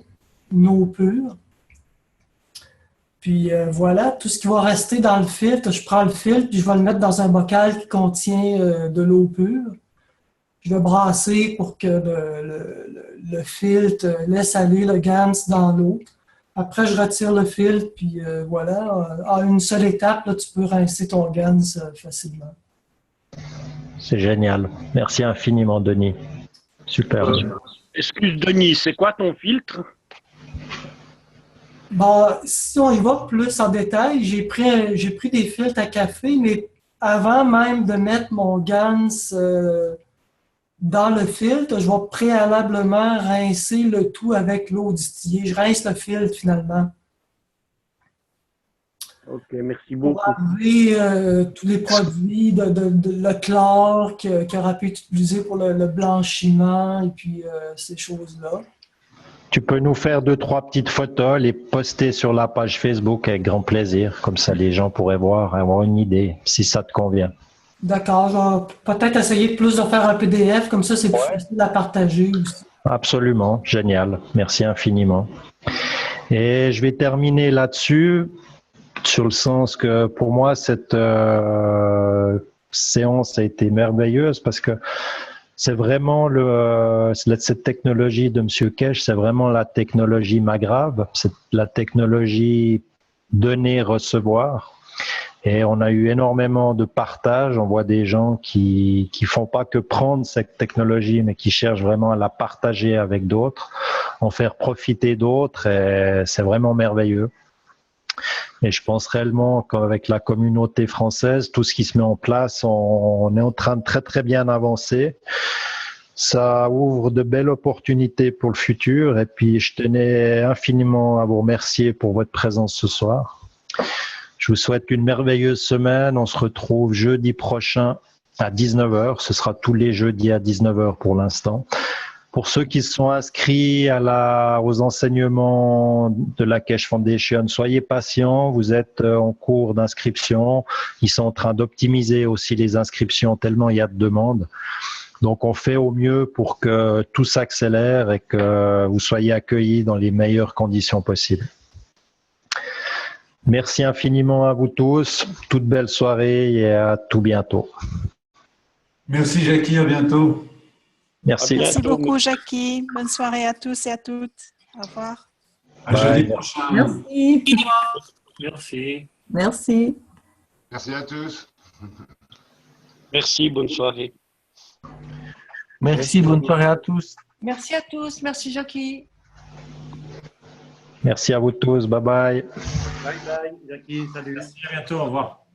une eau pure. Puis voilà, tout ce qui va rester dans le filtre, je prends le filtre puis je vais le mettre dans un bocal qui contient de l'eau pure. Je vais brasser pour que le filtre laisse aller le GANS dans l'eau. Après, je retire le filtre, puis voilà. À une seule étape, là, tu peux rincer ton GANS facilement. C'est génial. Merci infiniment, Denis. Super. Excuse, Denis, c'est quoi ton filtre? Bon, si on y va plus en détail, j'ai pris des filtres à café, mais avant même de mettre mon GANS dans le filtre, je vais préalablement rincer le tout avec l'eau distillée. Je rince le filtre finalement. Ok, merci Pour beaucoup. enlever tous les produits, le chlore qui aurait pu être utilisé pour le blanchiment et puis ces choses-là. Tu peux nous faire 2-3 petites photos, les poster sur la page Facebook avec grand plaisir. Comme ça, les gens pourraient voir, avoir une idée, si ça te convient. D'accord, je vais peut-être essayer plus de faire un PDF, comme ça c'est plus facile à partager aussi. Absolument, génial. Merci infiniment. Et je vais terminer là-dessus, sur le sens que pour moi, cette séance a été merveilleuse parce que c'est vraiment cette technologie de M. Kesh, c'est vraiment la technologie Magrave, c'est la technologie donner-recevoir. Et on a eu énormément de partage. On voit des gens qui font pas que prendre cette technologie, mais qui cherchent vraiment à la partager avec d'autres, en faire profiter d'autres. Et c'est vraiment merveilleux. Et je pense réellement qu'avec la communauté française, tout ce qui se met en place, on est en train de très très bien avancer. Ça ouvre de belles opportunités pour le futur. Et puis, je tenais infiniment à vous remercier pour votre présence ce soir. Je vous souhaite une merveilleuse semaine. On se retrouve jeudi prochain à 19h. Ce sera tous les jeudis à 19h pour l'instant. Pour ceux qui sont inscrits aux enseignements de la Kesh Foundation, soyez patients, vous êtes en cours d'inscription. Ils sont en train d'optimiser aussi les inscriptions tellement il y a de demandes. Donc, on fait au mieux pour que tout s'accélère et que vous soyez accueillis dans les meilleures conditions possibles. Merci infiniment à vous tous. Toute belle soirée et à tout bientôt. Merci Jackie, à bientôt. Merci. Merci beaucoup, Jackie. Bonne soirée à tous et à toutes. Au revoir. À jeudi prochain. Merci. Merci. Merci. Merci à tous. Merci, bonne soirée. Merci, bonne soirée à tous. Merci à tous. Merci, Jackie. Merci à vous tous. Bye bye. Bye bye, Jackie. Salut. Merci, à bientôt. Au revoir.